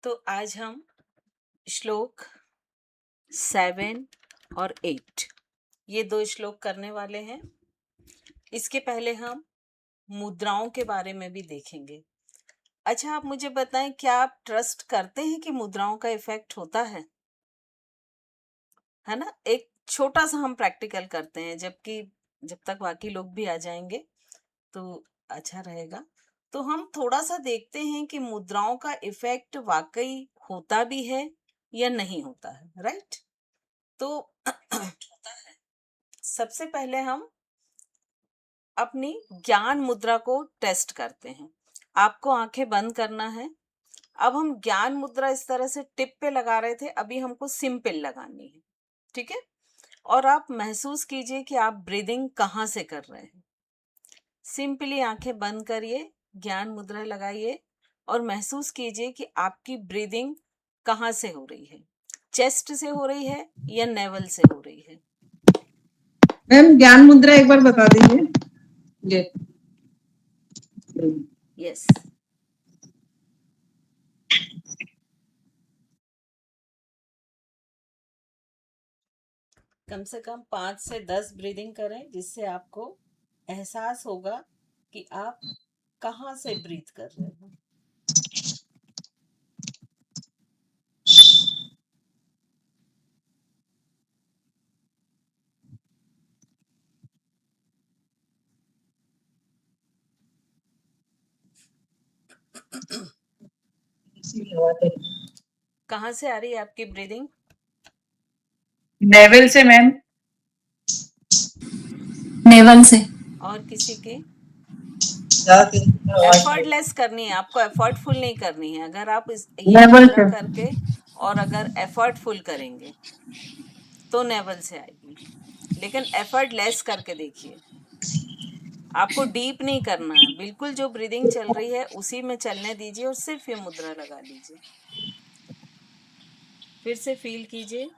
तो आज हम श्लोक 7 और 8 ये 2 श्लोक करने वाले हैं। इसके पहले हम मुद्राओं के बारे में भी देखेंगे। अच्छा, आप मुझे बताएं, क्या आप ट्रस्ट करते हैं कि मुद्राओं का इफेक्ट होता है ना? एक छोटा सा हम प्रैक्टिकल करते हैं, जब तक बाकी लोग भी आ जाएंगे तो अच्छा रहेगा। तो हम थोड़ा सा देखते हैं कि मुद्राओं का इफेक्ट वाकई होता भी है या नहीं होता है, राइट? तो सबसे पहले हम अपनी ज्ञान मुद्रा को टेस्ट करते हैं। आपको आंखें बंद करना है। अब हम ज्ञान मुद्रा इस तरह से टिप पे लगा रहे थे, अभी हमको सिंपल लगानी है, ठीक है? और आप महसूस कीजिए कि आप ब्रीदिंग कहाँ से कर रहे हैं। सिंपली आंखें बंद करिए, ज्ञान मुद्रा लगाइए और महसूस कीजिए कि आपकी ब्रीदिंग कहाँ से हो रही है। चेस्ट से हो रही है या नेवल से हो रही है? मैम ज्ञान मुद्रा एक बार बता दीजिए। यस, कम से कम 5 से 10 ब्रीदिंग करें, जिससे आपको एहसास होगा कि आप कहाँ से ब्रीथ कर रहे हो। कहाँ से आ रही है आपकी ब्रीदिंग? नेवल से मैम। नेवल से। और किसी के? एफर्टलेस करनी है आपको, एफर्टफुल नहीं करनी है। अगर आप ये मुद्रा करके और अगर एफर्टफुल करेंगे तो नेवल से आएगी, लेकिन एफर्टलेस करके देखिए। आपको डीप नहीं करना है, बिल्कुल जो ब्रीदिंग चल रही है उसी में चलने दीजिए और सिर्फ ये मुद्रा लगा लीजिए। फिर से फील कीजिए।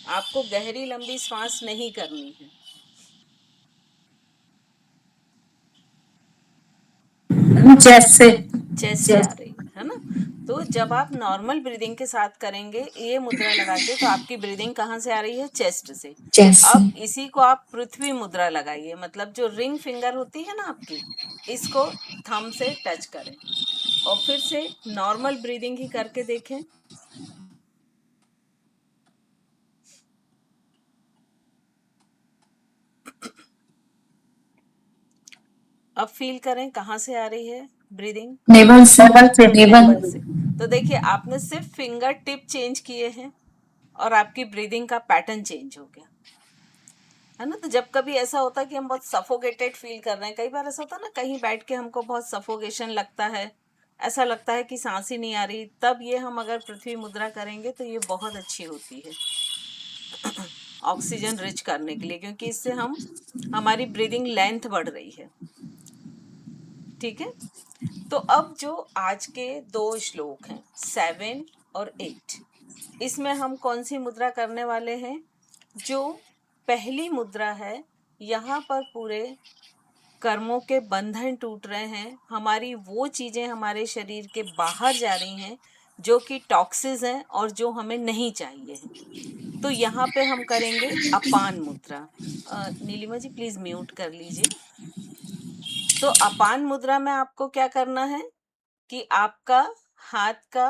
आपको गहरी लंबी सांस नहीं करनी है। चेस्ट से आ रही है ना? तो जब आप नॉर्मल ब्रीदिंग के साथ करेंगे ये मुद्रा लगा के, तो आपकी ब्रीदिंग कहाँ से आ रही है? चेस्ट से। अब इसी को आप पृथ्वी मुद्रा लगाइए, मतलब जो रिंग फिंगर होती है ना आपकी, इसको थंब से टच करें और फिर से नॉर्मल ब्रीदिंग ही करके देखें। अब फील करें कहाँ से आ रही है ब्रीदिंग? नेवल से। नेवल से। तो देखिए, आपने सिर्फ फिंगर टिप चेंज किए हैं और आपकी ब्रीदिंग का पैटर्न चेंज हो गया, है ना? तो जब कभी ऐसा होता है कि हम बहुत सफोकेटेड फील कर रहे हैं, कई बार ऐसा होता है ना, कहीं बैठ के हमको बहुत सफोकेशन लगता है, ऐसा लगता है कि सांस ही नहीं आ रही, तब ये हम अगर पृथ्वी मुद्रा करेंगे तो ये बहुत अच्छी होती है ऑक्सीजन रिच करने के लिए, क्योंकि इससे हमारी ब्रीदिंग लेंथ बढ़ रही है, ठीक है? तो अब जो आज के 2 श्लोक हैं 7 और 8, इसमें हम कौन सी मुद्रा करने वाले हैं? जो पहली मुद्रा है, यहाँ पर पूरे कर्मों के बंधन टूट रहे हैं, हमारी वो चीजें हमारे शरीर के बाहर जा रही हैं जो कि टॉक्सिस हैं और जो हमें नहीं चाहिए है। तो यहाँ पे हम करेंगे अपान मुद्रा। नीलिमा जी प्लीज म्यूट कर लीजिए। तो अपान मुद्रा में आपको क्या करना है कि आपका हाथ का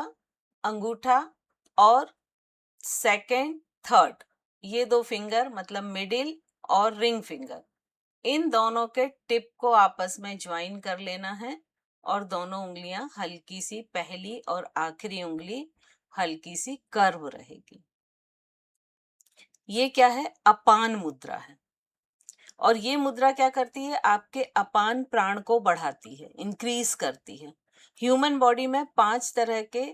अंगूठा और सेकंड, थर्ड, ये 2 फिंगर मतलब मिडिल और रिंग फिंगर, इन दोनों के टिप को आपस में ज्वाइन कर लेना है और दोनों उंगलियां हल्की सी, पहली और आखिरी उंगली हल्की सी कर्व रहेगी। ये क्या है? अपान मुद्रा है। और ये मुद्रा क्या करती है? आपके अपान प्राण को बढ़ाती है, इंक्रीज करती है। ह्यूमन बॉडी में 5 तरह के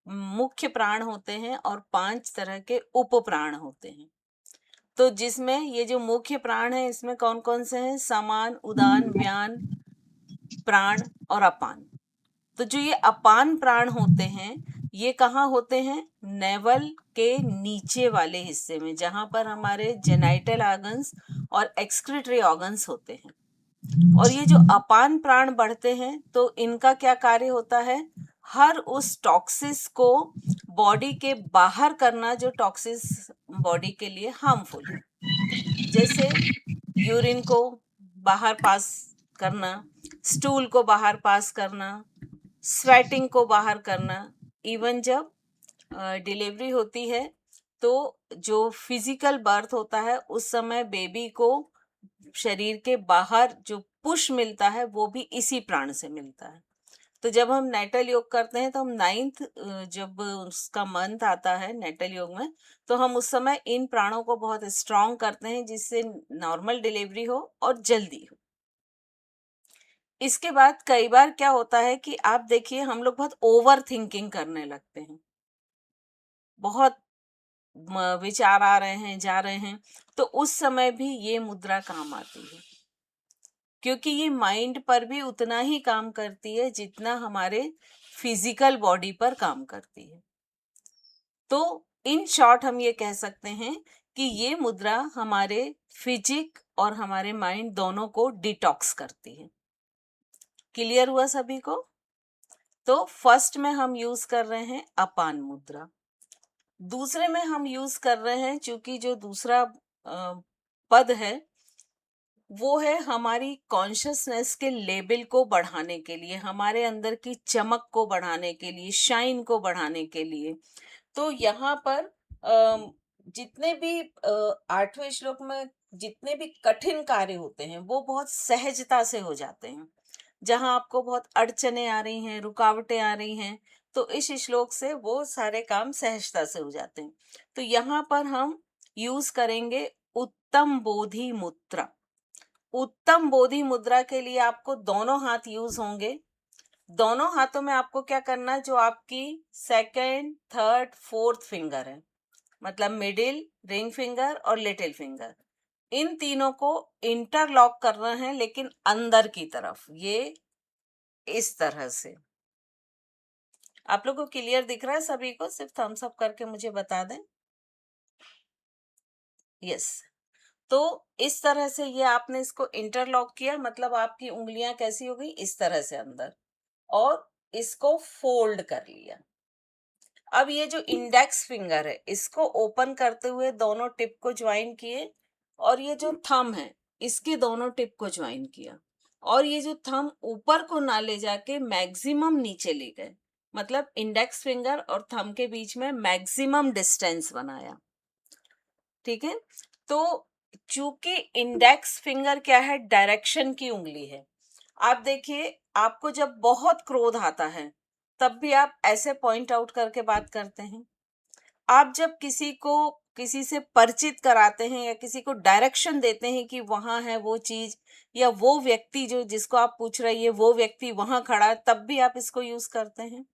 मुख्य प्राण होते हैं और 5 तरह के उप प्राण होते हैं। तो जिसमें ये जो मुख्य प्राण है, इसमें कौन कौन से हैं? समान, उदान, व्यान, प्राण और अपान। तो जो ये अपान प्राण होते हैं, ये कहाँ होते हैं? नेवल के नीचे वाले हिस्से में, जहां पर हमारे जेनाइटल ऑर्गन्स और एक्सक्रीटरी ऑर्गन्स होते हैं। और ये जो अपान प्राण बढ़ते हैं तो इनका क्या कार्य होता है? हर उस टॉक्सिस को बॉडी के बाहर करना जो टॉक्सिस बॉडी के लिए हार्मफुल है, जैसे यूरिन को बाहर पास करना, स्टूल को बाहर पास करना, स्वेटिंग को बाहर करना। इवन जब डिलीवरी होती है तो जो फिजिकल बर्थ होता है उस समय बेबी को शरीर के बाहर जो पुश मिलता है वो भी इसी प्राण से मिलता है। तो जब हम नेटल योग करते हैं तो हम 9th जब उसका मंथ आता है नेटल योग में, तो हम उस समय इन प्राणों को बहुत स्ट्रांग करते हैं जिससे नॉर्मल डिलीवरी हो और जल्दी हो। इसके बाद कई बार क्या होता है कि आप देखिए हम लोग बहुत ओवर थिंकिंग करने लगते हैं, बहुत विचार आ रहे हैं जा रहे हैं, तो उस समय भी ये मुद्रा काम आती है, क्योंकि ये माइंड पर भी उतना ही काम करती है जितना हमारे फिजिकल बॉडी पर काम करती है। तो इन शॉर्ट हम ये कह सकते हैं कि ये मुद्रा हमारे फिजिक और हमारे माइंड दोनों को डिटॉक्स करती है। क्लियर हुआ सभी को? तो फर्स्ट में हम यूज कर रहे हैं अपान मुद्रा, दूसरे में हम यूज कर रहे हैं, चूंकि जो दूसरा पद है वो है हमारी कॉन्शियसनेस के लेवल को बढ़ाने के लिए, हमारे अंदर की चमक को बढ़ाने के लिए, शाइन को बढ़ाने के लिए। तो यहाँ पर जितने भी 8वें श्लोक में जितने भी कठिन कार्य होते हैं वो बहुत सहजता से हो जाते हैं। जहाँ आपको बहुत अड़चने आ रही हैं, रुकावटें आ रही हैं, तो इस श्लोक से वो सारे काम सहजता से हो जाते हैं। तो यहाँ पर हम यूज करेंगे उत्तम बोधि मुद्रा। उत्तम बोधि मुद्रा के लिए आपको दोनों हाथ यूज होंगे। दोनों हाथों में आपको क्या करना है, जो आपकी सेकंड, थर्ड, फोर्थ फिंगर है, मतलब मिडिल, रिंग फिंगर और लिटिल फिंगर, इन तीनों को इंटरलॉक करना है, लेकिन अंदर की तरफ, ये इस तरह से। आप लोगों को क्लियर दिख रहा है सभी को? सिर्फ थम्स अप करके मुझे बता दें। यस। तो इस तरह से ये आपने इसको इंटरलॉक किया, मतलब आपकी उंगलियां कैसी हो गई, इस तरह से अंदर, और इसको फोल्ड कर लिया। अब ये जो इंडेक्स फिंगर है इसको ओपन करते हुए दोनों टिप को ज्वाइन किए, और ये जो थंब है इसके दोनों टिप को ज्वाइन किया, और ये जो थंब ऊपर को ना ले जाके मैक्सिमम नीचे ले गए, मतलब इंडेक्स फिंगर और थंब के बीच में मैक्सिमम डिस्टेंस बनाया। ठीक है? तो चूंकि इंडेक्स फिंगर क्या है, डायरेक्शन की उंगली है। आप देखिए, आपको जब बहुत क्रोध आता है तब भी आप ऐसे पॉइंट आउट करके बात करते हैं। आप जब किसी से परिचित कराते हैं या किसी को डायरेक्शन देते हैं कि वहां है वो चीज, या वो व्यक्ति जो जिसको आप पूछ रही है वो व्यक्ति वहां खड़ा है, तब भी आप इसको यूज करते हैं,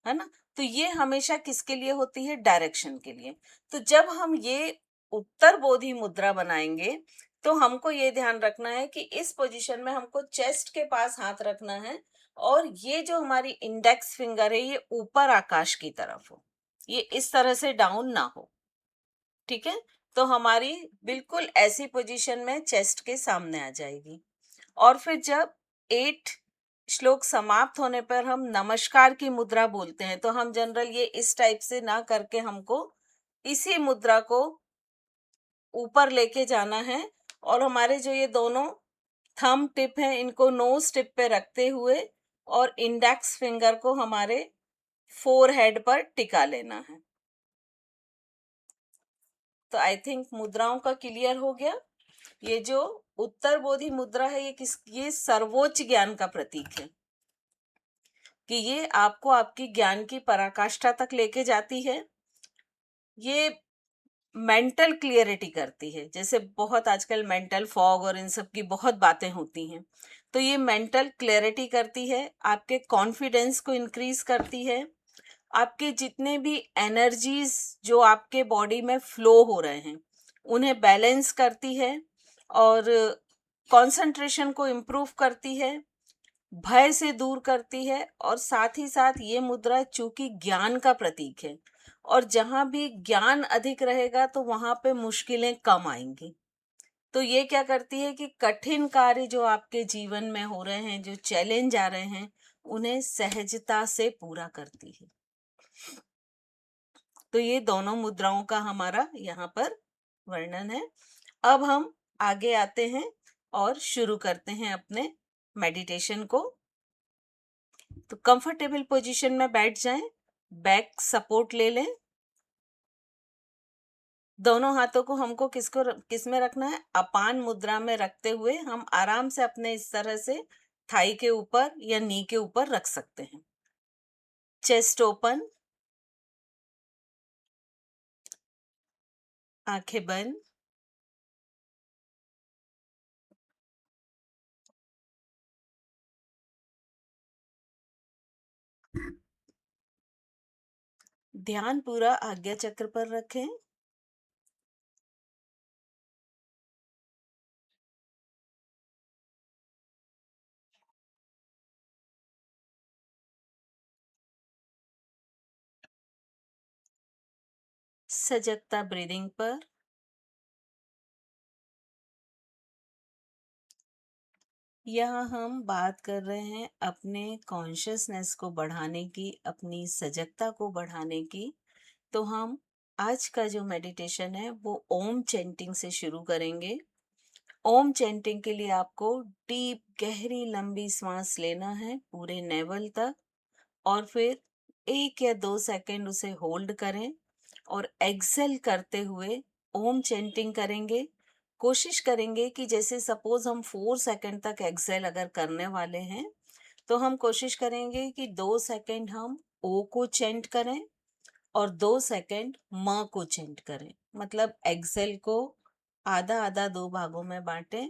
है ना? तो ये हमेशा किसके लिए होती है? डायरेक्शन के लिए। तो जब हम ये उत्तर बोधि मुद्रा बनाएंगे तो हमको ये ध्यान रखना है कि इस पोजीशन में हमको चेस्ट के पास हाथ रखना है, और ये जो हमारी इंडेक्स फिंगर है ये ऊपर आकाश की तरफ हो, ये इस तरह से डाउन ना हो। ठीक है? तो हमारी बिल्कुल ऐसी पोजीशन में चेस्ट के सामने आ जाएगी। और फिर जब 8 श्लोक समाप्त होने पर हम नमस्कार की मुद्रा बोलते हैं, तो हम जनरल ये इस टाइप से ना करके हमको इसी मुद्रा को ऊपर लेके जाना है, और हमारे जो ये दोनों थंब टिप हैं इनको नोज टिप पे रखते हुए और इंडेक्स फिंगर को हमारे फोरहेड पर टिका लेना है। तो आई थिंक मुद्राओं का क्लियर हो गया। ये जो उत्तर बोधि मुद्रा है ये सर्वोच्च ज्ञान का प्रतीक है, कि ये आपको आपकी ज्ञान की पराकाष्ठा तक लेके जाती है। ये मेंटल क्लियरिटी करती है, जैसे बहुत आजकल मेंटल फॉग और इन सब की बहुत बातें होती हैं, तो ये मेंटल क्लियरिटी करती है, आपके कॉन्फिडेंस को इंक्रीज करती है, आपके जितने भी एनर्जीज जो आपके बॉडी में फ्लो हो रहे हैं उन्हें बैलेंस करती है, और कंसंट्रेशन को इम्प्रूव करती है, भय से दूर करती है, और साथ ही साथ ये मुद्रा चूंकि ज्ञान का प्रतीक है, और जहां भी ज्ञान अधिक रहेगा तो वहां पे मुश्किलें कम आएंगी। तो ये क्या करती है कि कठिन कार्य जो आपके जीवन में हो रहे हैं, जो चैलेंज आ रहे हैं, उन्हें सहजता से पूरा करती है। तो ये दोनों मुद्राओं का हमारा यहाँ पर वर्णन है। अब हम आगे आते हैं और शुरू करते हैं अपने मेडिटेशन को। तो कंफर्टेबल पोजीशन में बैठ जाएं, बैक सपोर्ट ले लें। दोनों हाथों को हमको किस में रखना है? अपान मुद्रा में रखते हुए हम आराम से अपने इस तरह से थाई के ऊपर या नी के ऊपर रख सकते हैं। चेस्ट ओपन, आंखें बंद। ध्यान पूरा आज्ञा चक्र पर रखें। सजगता ब्रीदिंग पर। यहाँ हम बात कर रहे हैं अपने कॉन्शियसनेस को बढ़ाने की, अपनी सजगता को बढ़ाने की। तो हम आज का जो मेडिटेशन है वो ओम चैंटिंग से शुरू करेंगे। ओम चैंटिंग के लिए आपको डीप गहरी लंबी सांस लेना है पूरे नेवल तक, और फिर 1 या 2 सेकंड उसे होल्ड करें और एक्सेल करते हुए ओम चैंटिंग करेंगे। कोशिश करेंगे कि जैसे सपोज हम 4 सेकंड तक एक्सेल अगर करने वाले हैं, तो हम कोशिश करेंगे कि 2 सेकंड हम ओ को चैंट करें और 2 सेकंड म को चैंट करें। मतलब एक्सेल को आधा आधा 2 भागों में बांटें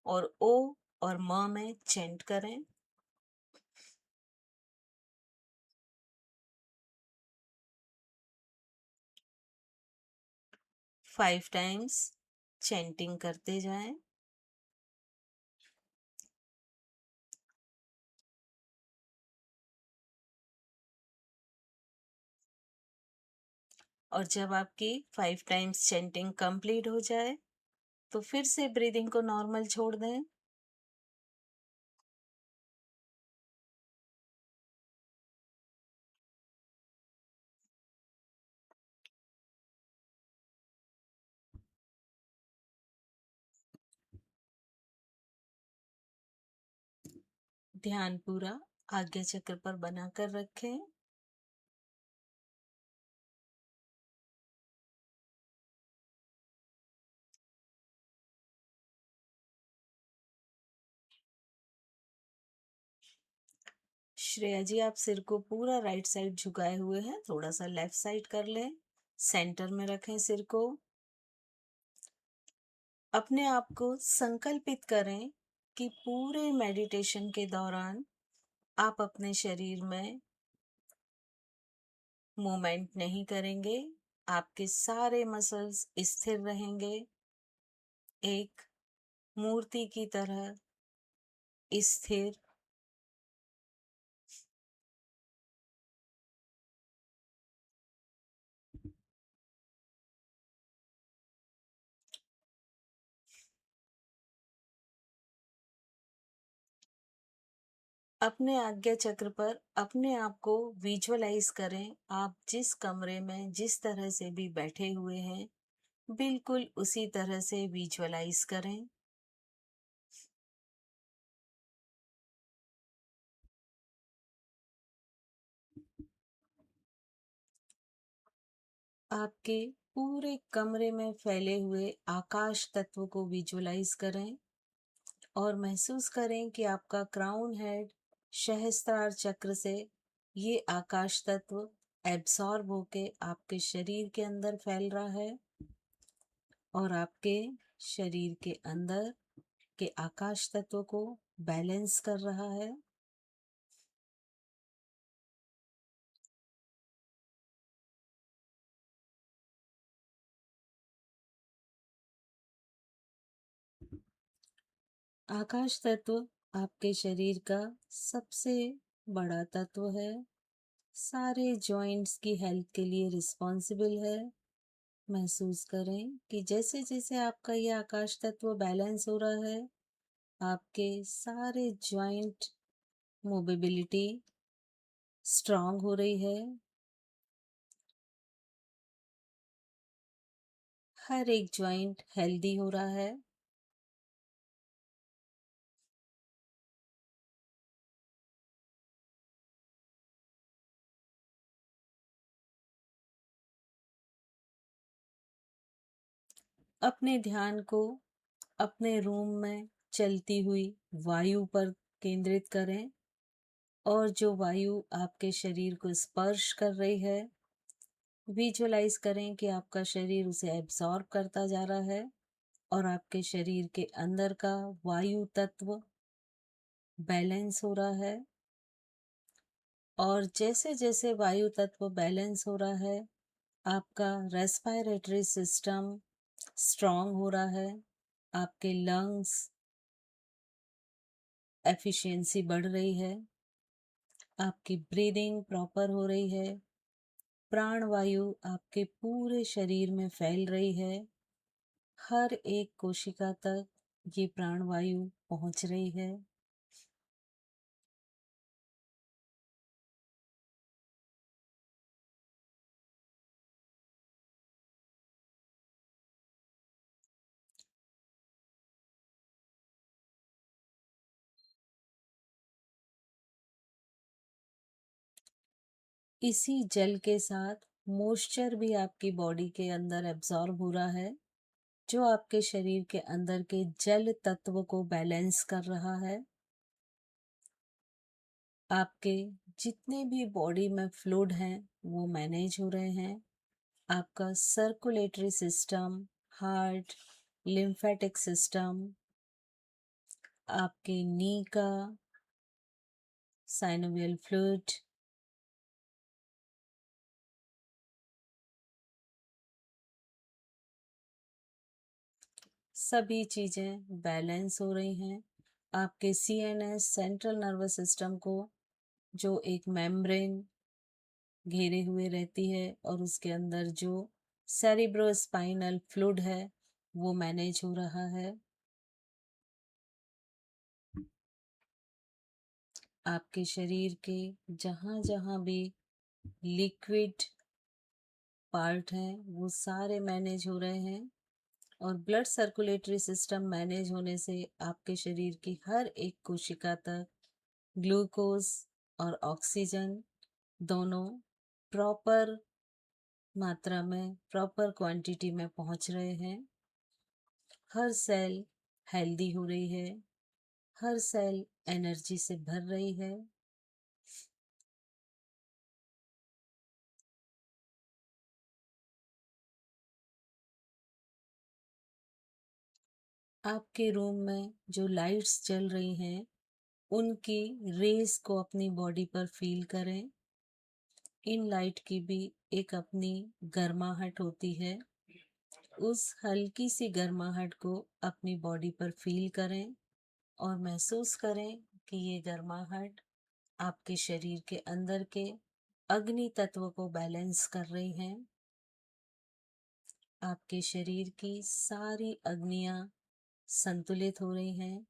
और ओ और म में चैंट करें। फाइव टाइम्स चैंटिंग करते जाएं। और जब आपकी 5 टाइम्स चैंटिंग कंप्लीट हो जाए तो फिर से ब्रीदिंग को नॉर्मल छोड़ दें। ध्यान पूरा आज्ञा चक्र पर बनाकर रखें। श्रेया जी, आप सिर को पूरा राइट साइड झुकाए हुए हैं, थोड़ा सा लेफ्ट साइड कर लें। सेंटर में रखें सिर को। अपने आप को संकल्पित करें कि पूरे मेडिटेशन के दौरान आप अपने शरीर में मूवमेंट नहीं करेंगे। आपके सारे मसल्स स्थिर रहेंगे, एक मूर्ति की तरह स्थिर। अपने आज्ञा चक्र पर अपने आप को विजुअलाइज करें। आप जिस कमरे में जिस तरह से भी बैठे हुए हैं, बिल्कुल उसी तरह से विजुअलाइज करें। आपके पूरे कमरे में फैले हुए आकाश तत्व को विजुअलाइज करें और महसूस करें कि आपका क्राउन हेड सहस्त्रार चक्र से ये आकाश तत्व एब्सॉर्ब होके आपके शरीर के अंदर फैल रहा है और आपके शरीर के अंदर के आकाश तत्व को बैलेंस कर रहा है। आकाश तत्व आपके शरीर का सबसे बड़ा तत्व है, सारे जॉइंट्स की हेल्थ के लिए रिस्पॉन्सिबल है। महसूस करें कि जैसे जैसे आपका ये आकाश तत्व बैलेंस हो रहा है, आपके सारे जॉइंट मोबिलिटी स्ट्रांग हो रही है, हर एक जॉइंट हेल्दी हो रहा है। अपने ध्यान को अपने रूम में चलती हुई वायु पर केंद्रित करें और जो वायु आपके शरीर को स्पर्श कर रही है, विजुअलाइज करें कि आपका शरीर उसे एब्जॉर्ब करता जा रहा है और आपके शरीर के अंदर का वायु तत्व बैलेंस हो रहा है। और जैसे जैसे वायु तत्व बैलेंस हो रहा है, आपका रेस्पिरेटरी सिस्टम स्ट्रांग हो रहा है, आपके लंग्स एफिशिएंसी बढ़ रही है, आपकी ब्रीदिंग प्रॉपर हो रही है, प्राण वायु आपके पूरे शरीर में फैल रही है, हर एक कोशिका तक ये प्राण वायु पहुंच रही है। इसी जल के साथ मॉइस्चर भी आपकी बॉडी के अंदर एब्जॉर्ब हो रहा है, जो आपके शरीर के अंदर के जल तत्व को बैलेंस कर रहा है। आपके जितने भी बॉडी में फ्लूइड हैं वो मैनेज हो रहे हैं। आपका circulatory system, heart, lymphatic system, आपके नी का साइनोवियल फ्लूइड, सभी चीजें बैलेंस हो रही हैं। आपके सीएनएस सेंट्रल नर्वस सिस्टम को, जो एक मेम्ब्रेन घेरे हुए रहती है और उसके अंदर जो सेरिब्रोस्पाइनल फ्लूइड है वो मैनेज हो रहा है। आपके शरीर के जहाँ जहाँ भी लिक्विड पार्ट हैं वो सारे मैनेज हो रहे हैं और ब्लड सर्कुलेटरी सिस्टम मैनेज होने से आपके शरीर की हर एक कोशिका तक ग्लूकोज और ऑक्सीजन दोनों प्रॉपर मात्रा में, प्रॉपर क्वांटिटी में पहुंच रहे हैं। हर सेल हेल्दी हो रही है, हर सेल एनर्जी से भर रही है। आपके रूम में जो लाइट्स जल रही हैं उनकी रेस को अपनी बॉडी पर फील करें। इन लाइट की भी एक अपनी गर्माहट होती है, उस हल्की सी गर्माहट को अपनी बॉडी पर फील करें और महसूस करें कि ये गर्माहट आपके शरीर के अंदर के अग्नि तत्व को बैलेंस कर रही हैं। आपके शरीर की सारी अग्नियां संतुलित हो रही हैं,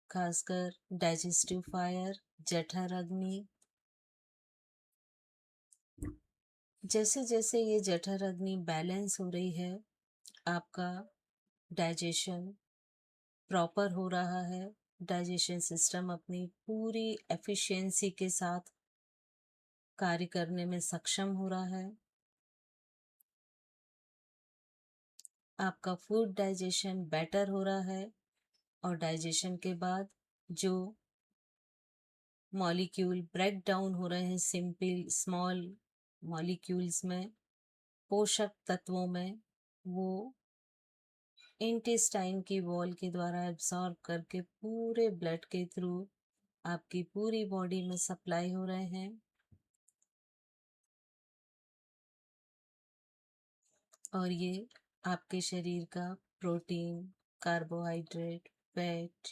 खासकर डाइजेस्टिव फायर, जठर अग्नि। जैसे जैसे ये जठर अग्नि बैलेंस हो रही है, आपका डाइजेशन प्रॉपर हो रहा है, डाइजेशन सिस्टम अपनी पूरी एफिशिएंसी के साथ कार्य करने में सक्षम हो रहा है। आपका फूड डाइजेशन बेटर हो रहा है और डाइजेशन के बाद जो मॉलिक्यूल ब्रेक डाउन हो रहे हैं सिंपल स्मॉल मॉलिक्यूल्स में, पोषक तत्वों में, वो इंटेस्टाइन की वॉल के द्वारा एब्सॉर्ब करके पूरे ब्लड के थ्रू आपकी पूरी बॉडी में सप्लाई हो रहे हैं। और ये आपके शरीर का protein, carbohydrate, fat,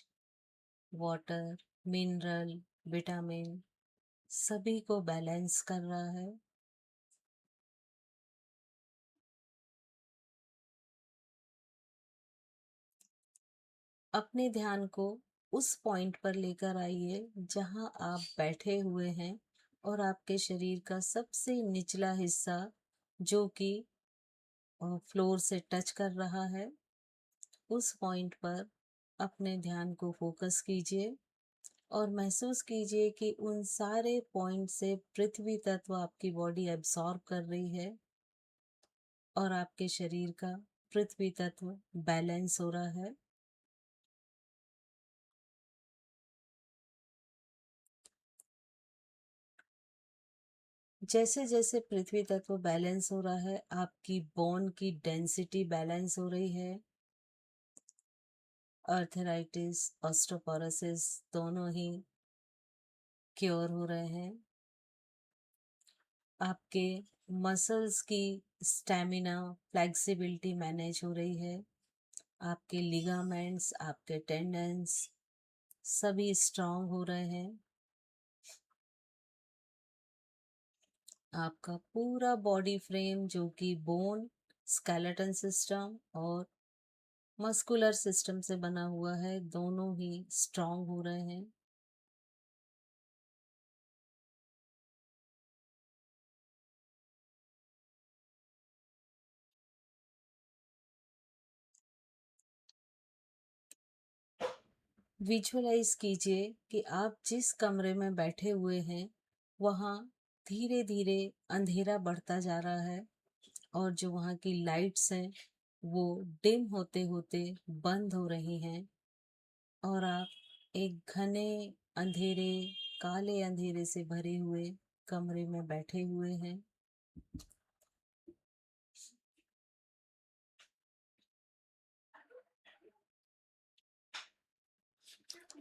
water, mineral, vitamin सभी को बैलेंस कर रहा है। अपने ध्यान को उस पॉइंट पर लेकर आइए जहां आप बैठे हुए हैं और आपके शरीर का सबसे निचला हिस्सा जो कि फ्लोर से टच कर रहा है, उस पॉइंट पर अपने ध्यान को फोकस कीजिए और महसूस कीजिए कि उन सारे पॉइंट से पृथ्वी तत्व आपकी बॉडी एब्सॉर्ब कर रही है और आपके शरीर का पृथ्वी तत्व बैलेंस हो रहा है। जैसे जैसे पृथ्वी तत्व बैलेंस हो रहा है, आपकी बोन की डेंसिटी बैलेंस हो रही है। आर्थराइटिस, ऑस्टियोपोरोसिस दोनों ही क्योर हो रहे हैं। आपके मसल्स की स्टैमिना, फ्लेक्सिबिलिटी मैनेज हो रही है। आपके लिगामेंट्स, आपके टेंडन्स सभी स्ट्रांग हो रहे हैं। आपका पूरा बॉडी फ्रेम जो कि बोन, स्केलेटन सिस्टम और मस्कुलर सिस्टम से बना हुआ है, दोनों ही स्ट्रांग हो रहे हैं। विजुअलाइज कीजिए कि आप जिस कमरे में बैठे हुए हैं वहाँ धीरे धीरे अंधेरा बढ़ता जा रहा है और जो वहाँ की लाइट्स हैं वो डिम होते होते बंद हो रही हैं और आप एक घने अंधेरे, काले अंधेरे से भरे हुए कमरे में बैठे हुए हैं।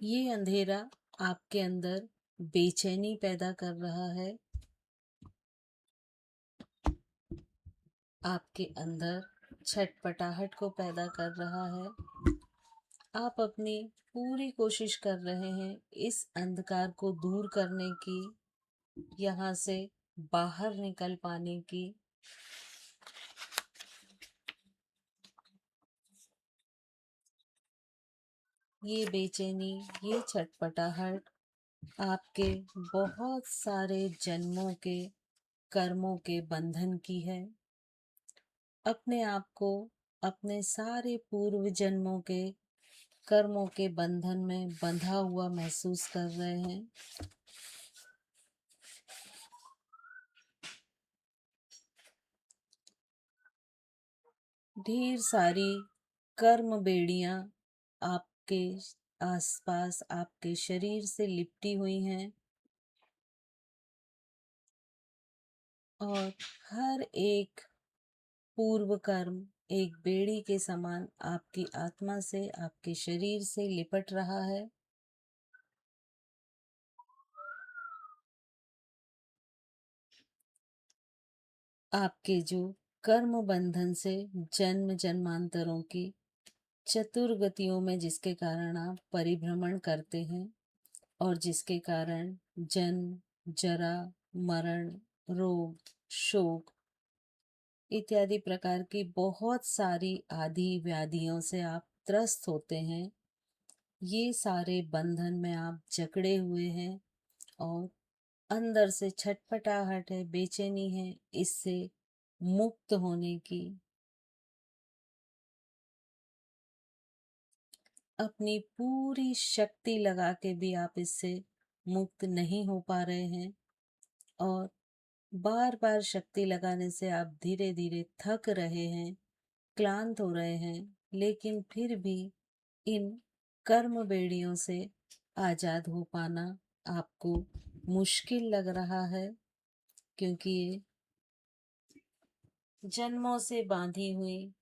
ये अंधेरा आपके अंदर बेचैनी पैदा कर रहा है, आपके अंदर छटपटाहट को पैदा कर रहा है। आप अपनी पूरी कोशिश कर रहे हैं इस अंधकार को दूर करने की, यहाँ से बाहर निकल पाने की। ये बेचैनी, ये छटपटाहट आपके बहुत सारे जन्मों के कर्मों के बंधन की है। अपने आप को अपने सारे पूर्व जन्मों के कर्मों के बंधन में बंधा हुआ महसूस कर रहे हैं। ढेर सारी कर्म बेड़ियां आपके आसपास, आपके शरीर से लिपटी हुई हैं और हर एक पूर्व कर्म एक बेड़ी के समान आपकी आत्मा से, आपके शरीर से लिपट रहा है। आपके जो कर्म बंधन से जन्म जन्मांतरों की चतुर्गतियों में जिसके कारण आप परिभ्रमण करते हैं और जिसके कारण जन्म, जरा, मरण, रोग, शोक इत्यादि प्रकार की बहुत सारी आदि व्याधियों से आप त्रस्त होते हैं। ये सारे बंधन में आप जकड़े हुए हैं और अंदर से छटपटाहट है, बेचैनी है इससे मुक्त होने की। अपनी पूरी शक्ति लगा के भी आप इससे मुक्त नहीं हो पा रहे हैं और बार बार शक्ति लगाने से आप धीरे धीरे थक रहे हैं, क्लांत हो रहे हैं, लेकिन फिर भी इन कर्म बेड़ियों से आजाद हो पाना आपको मुश्किल लग रहा है, क्योंकि ये जन्मों से बांधी हुई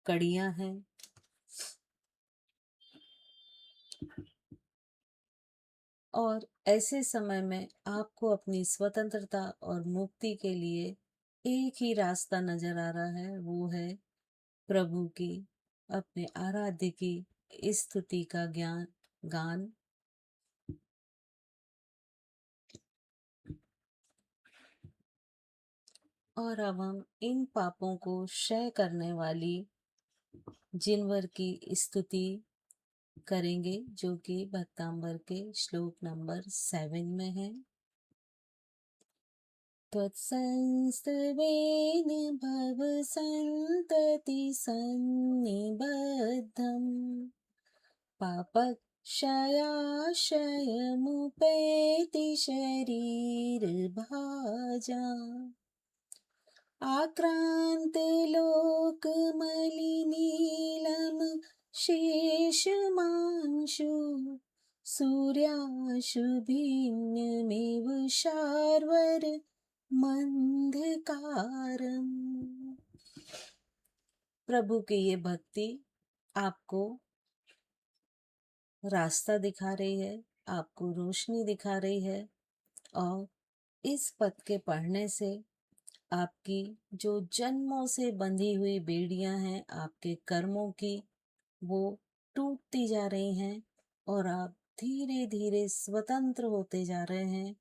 कड़ियां हैं। और ऐसे समय में आपको अपनी स्वतंत्रता और मुक्ति के लिए एक ही रास्ता नजर आ रहा है, वो है प्रभु की, अपने आराध्य की स्तुति का ज्ञान गान। और अब हम इन पापों को क्षय करने वाली जिनवर की स्तुति करेंगे, जो कि भक्तांबर के श्लोक नंबर 7 में है। त्वत्संस्तवेन भव संतति सन्निबद्धम् पापक्षयाशयमुपैति शरीरभाजा आक्रान्तलोकमलिनीलं शेषमांशु सूर्याशुभिन्नमेव शार्वर मंधकारम। प्रभु की ये भक्ति आपको रास्ता दिखा रही है, आपको रोशनी दिखा रही है, और इस पद के पढ़ने से आपकी जो जन्मों से बंधी हुई बेड़ियां हैं आपके कर्मों की, वो टूटती जा रही हैं और आप धीरे धीरे स्वतंत्र होते जा रहे हैं।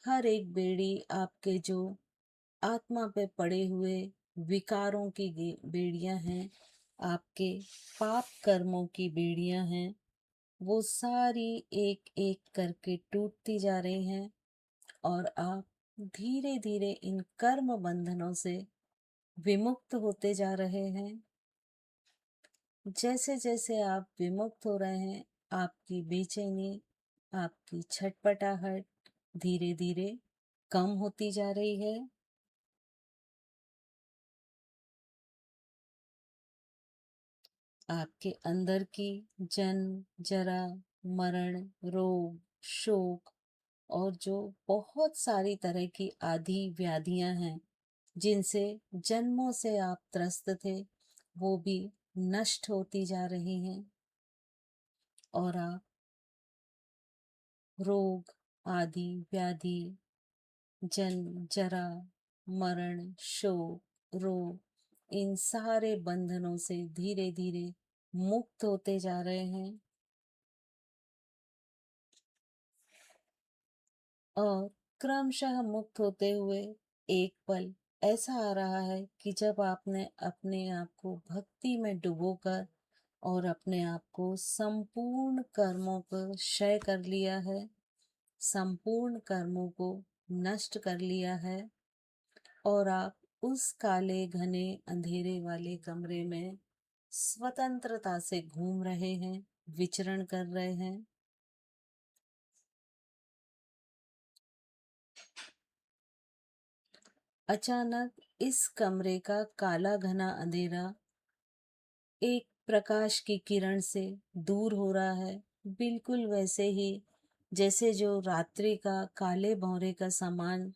हर एक बेड़ी आपके जो आत्मा पे पड़े हुए विकारों की बेड़ियां हैं, आपके पाप कर्मों की बेड़ियां हैं, वो सारी एक एक करके टूटती जा रही हैं और आप धीरे धीरे इन कर्म बंधनों से विमुक्त होते जा रहे हैं। जैसे जैसे आप विमुक्त हो रहे हैं, आपकी बेचैनी, आपकी छटपटाहट धीरे धीरे कम होती जा रही है। आपके अंदर की जन्म, जरा, मरण, रोग, शोक और जो बहुत सारी तरह की आदि व्याधियां हैं जिनसे जन्मों से आप त्रस्त थे, वो भी नष्ट होती जा रही हैं और आप रोग, आदि व्याधि, जन्म, जरा, मरण, शोक, रोग, इन सारे बंधनों से धीरे धीरे मुक्त होते जा रहे हैं। और क्रमशः मुक्त होते हुए एक पल ऐसा आ रहा है कि जब आपने अपने आप को भक्ति में डुबोकर और अपने आप को संपूर्ण कर्मों को क्षय कर लिया है, संपूर्ण कर्मों को नष्ट कर लिया है, और आप उस काले घने अंधेरे वाले कमरे में स्वतंत्रता से घूम रहे हैं, विचरण कर रहे हैं। अचानक इस कमरे का काला घना अंधेरा एक प्रकाश की किरण से दूर हो रहा है, बिल्कुल वैसे ही जैसे जो रात्रि का काले भौरे का समान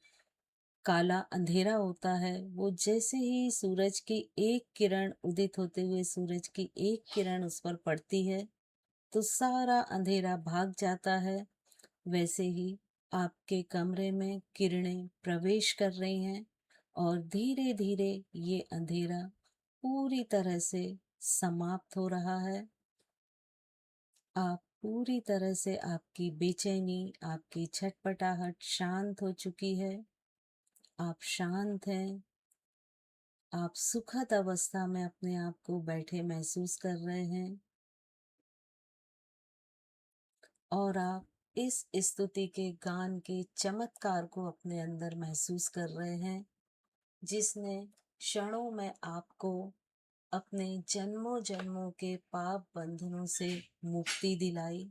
काला अंधेरा होता है। वो जैसे ही सूरज की एक किरण, उदित होते हुए सूरज की एक किरण उस पर पड़ती है तो सारा अंधेरा भाग जाता है, वैसे ही आपके कमरे में किरणें प्रवेश कर रही हैं और धीरे धीरे ये अंधेरा पूरी तरह से समाप्त हो रहा है। आप पूरी तरह से, आपकी बेचैनी, आपकी छटपटाहट शांत हो चुकी है। आप शांत हैं, आप सुखद अवस्था में अपने आप को बैठे महसूस कर रहे हैं और आप इस स्तुति के गान के चमत्कार को अपने अंदर महसूस कर रहे हैं, जिसने क्षणों में आपको अपने जन्मों जन्मों के पाप बंधनों से मुक्ति दिलाई।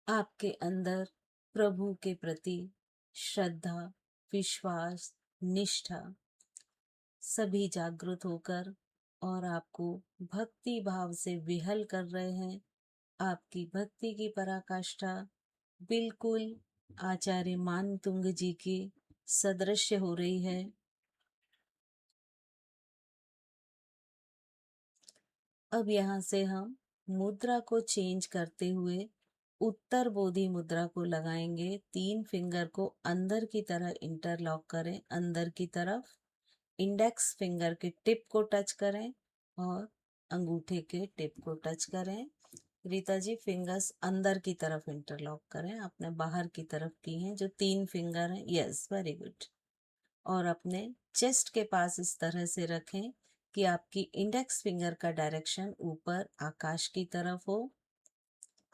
आपके अंदर प्रभु के प्रति श्रद्धा, विश्वास, निष्ठा सभी जागृत होकर और आपको भक्ति भाव से विहल कर रहे हैं। आपकी भक्ति की पराकाष्ठा बिल्कुल आचार्य मानतुंग जी की सदृश हो रही है। अब यहाँ से हम मुद्रा को चेंज करते हुए उत्तर बोधि मुद्रा को लगाएंगे। 3 फिंगर को अंदर की तरह इंटरलॉक करें, अंदर की तरफ इंडेक्स फिंगर के टिप को टच करें और अंगूठे के टिप को टच करें रीता जी फिंगर्स अंदर की तरफ इंटरलॉक करें, आपने बाहर की तरफ की हैं जो 3 फिंगर हैं, यस वेरी गुड। और अपने चेस्ट के पास इस तरह से रखें कि आपकी इंडेक्स फिंगर का डायरेक्शन ऊपर आकाश की तरफ हो।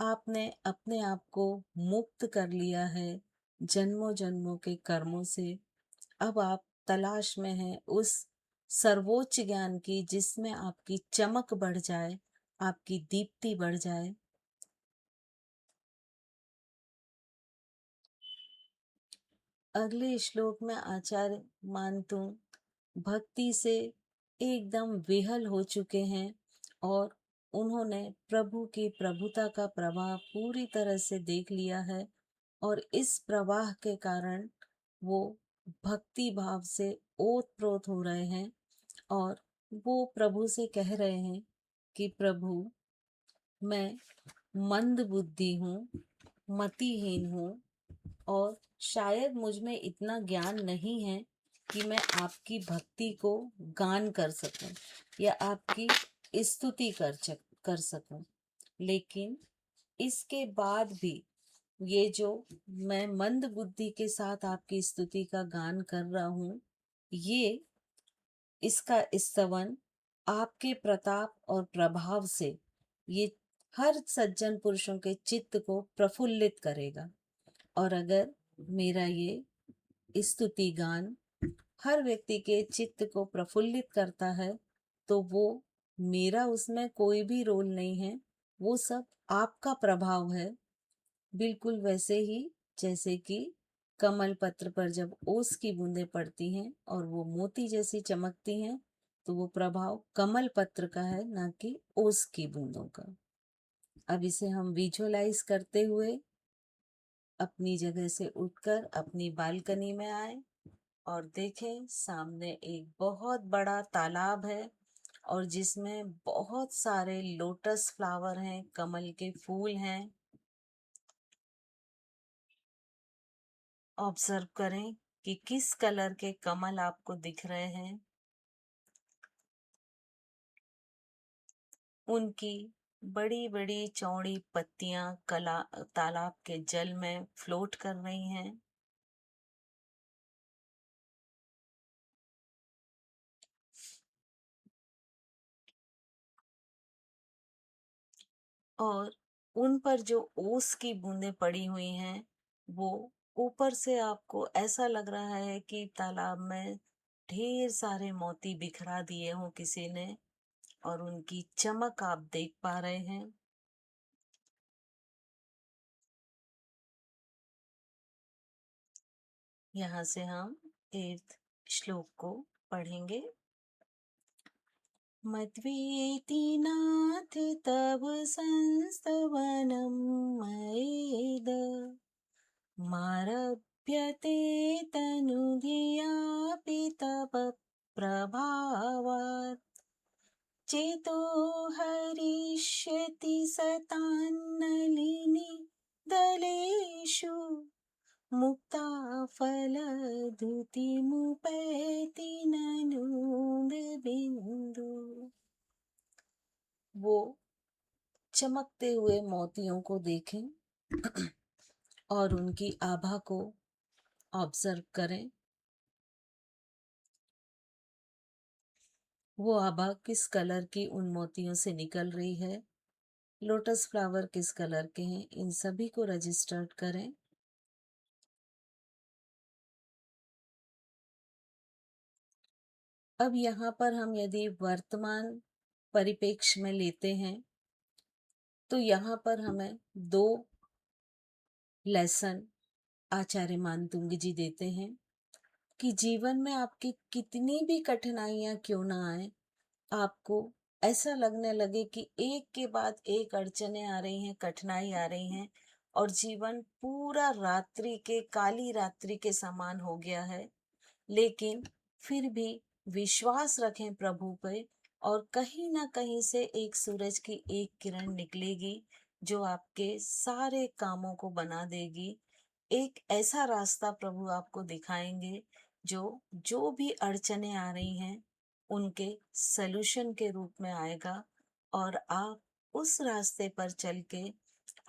आपने अपने आप को मुक्त कर लिया है जन्मों जन्मों के कर्मों से। अब आप तलाश में हैं उस सर्वोच्च ज्ञान की जिसमें आपकी चमक बढ़ जाए, आपकी दीप्ति बढ़ जाए। अगले श्लोक में आचार्य मानतु भक्ति से एकदम विहल हो चुके हैं और उन्होंने प्रभु की प्रभुता का प्रवाह पूरी तरह से देख लिया है और इस प्रवाह के कारण वो भक्ति भाव से ओतप्रोत हो रहे हैं और वो प्रभु से कह रहे हैं कि प्रभु, मैं मंद बुद्धि हूँ, मतिहीन हूँ और शायद मुझ में इतना ज्ञान नहीं है कि मैं आपकी भक्ति को गान कर सकूं या आपकी स्तुति कर सकूं। लेकिन इसके बाद भी ये जो मैं मंद बुद्धि के साथ आपकी स्तुति का गान कर रहा हूँ, ये इसका स्तवन आपके प्रताप और प्रभाव से ये हर सज्जन पुरुषों के चित्त को प्रफुल्लित करेगा। और अगर मेरा ये स्तुति गान हर व्यक्ति के चित्त को प्रफुल्लित करता है तो वो मेरा उसमें कोई भी रोल नहीं है, वो सब आपका प्रभाव है। बिल्कुल वैसे ही जैसे कि कमल पत्र पर जब ओस की बूंदें पड़ती हैं और वो मोती जैसी चमकती हैं, तो वो प्रभाव कमल पत्र का है, ना कि ओस की बूंदों का। अब इसे हम विजुअलाइज करते हुए अपनी जगह से उठकर अपनी बालकनी में आए और देखें सामने एक बहुत बड़ा तालाब है और जिसमें बहुत सारे लोटस फ्लावर हैं, कमल के फूल हैं। ऑब्जर्व करें कि किस कलर के कमल आपको दिख रहे हैं। उनकी बड़ी बड़ी चौड़ी पत्तियां तालाब के जल में फ्लोट कर रही हैं। और उन पर जो ओस की बूंदें पड़ी हुई हैं, वो ऊपर से आपको ऐसा लग रहा है कि तालाब में ढेर सारे मोती बिखरा दिए हों किसी ने और उनकी चमक आप देख पा रहे हैं। यहाँ से हम 8th श्लोक को पढ़ेंगे। मद्वेति नाथ तव संस्तवनम मयेद मारभ्यते तनुधियापि तव प्रभावात् चेतो हरिष्यति सतान्नलिनी दलेषु मुक्ता फलधुतिमुपैति ननूद बिंदु। वो चमकते हुए मोतियों को देखें और उनकी आभा को ऑब्जर्व करें। वो आभा किस कलर की उन मोतियों से निकल रही है, लोटस फ्लावर किस कलर के हैं, इन सभी को रजिस्टर्ड करें। अब यहाँ पर हम यदि वर्तमान परिप्रेक्ष्य में लेते हैं तो यहाँ पर हमें 2 लेसन आचार्य मानतुंग जी देते हैं कि जीवन में आपकी कितनी भी कठिनाइयां क्यों ना आए, आपको ऐसा लगने लगे कि एक के बाद एक अड़चने आ रही हैं, कठिनाई आ रही हैं और जीवन पूरा रात्रि के काली रात्रि के समान हो गया है, लेकिन फिर भी विश्वास रखें प्रभु पे और कहीं ना कहीं से एक सूरज की एक किरण निकलेगी जो आपके सारे कामों को बना देगी। एक ऐसा रास्ता प्रभु आपको दिखाएंगे जो जो भी अड़चने आ रही हैं उनके सलूशन के रूप में आएगा और आप उस रास्ते पर चल के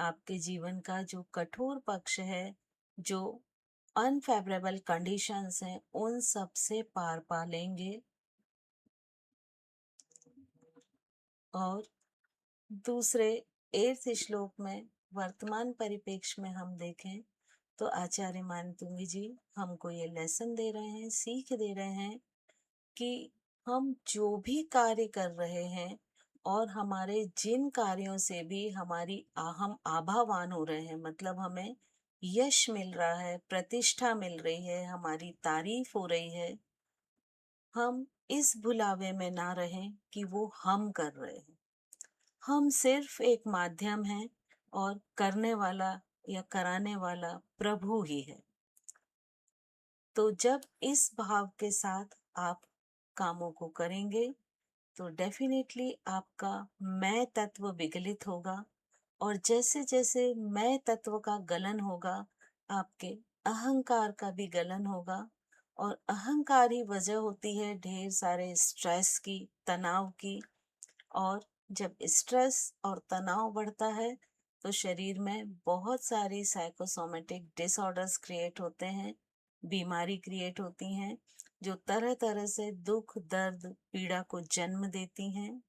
आपके जीवन का जो कठोर पक्ष है, जो अनफेवरेबल कंडीशंस हैं, उन सब से पार पा लेंगे। और दूसरे 8th श्लोक में वर्तमान परिप्रेक्ष्य में हम देखें तो आचार्य मानतुंगी जी हमको ये लेसन दे रहे हैं, सीख दे रहे हैं कि हम जो भी कार्य कर रहे हैं और हमारे जिन कार्यों से भी हम आभावान हो रहे हैं, मतलब हमें यश मिल रहा है, प्रतिष्ठा मिल रही है, हमारी तारीफ हो रही है, हम इस भुलावे में ना रहें कि वो हम कर रहे हैं। हम सिर्फ एक माध्यम हैं और करने वाला या कराने वाला प्रभु ही है। तो जब इस भाव के साथ आप कामों को करेंगे तो डेफिनेटली आपका मैं तत्व विगलित होगा, और जैसे जैसे मैं तत्व का गलन होगा आपके अहंकार का भी गलन होगा। और अहंकार ही वजह होती है ढेर सारे स्ट्रेस की, तनाव की। और जब स्ट्रेस और तनाव बढ़ता है तो शरीर में बहुत सारी साइकोसोमेटिक डिसऑर्डर्स क्रिएट होते हैं, बीमारी क्रिएट होती हैं, जो तरह तरह से दुख, दर्द, पीड़ा को जन्म देती हैं।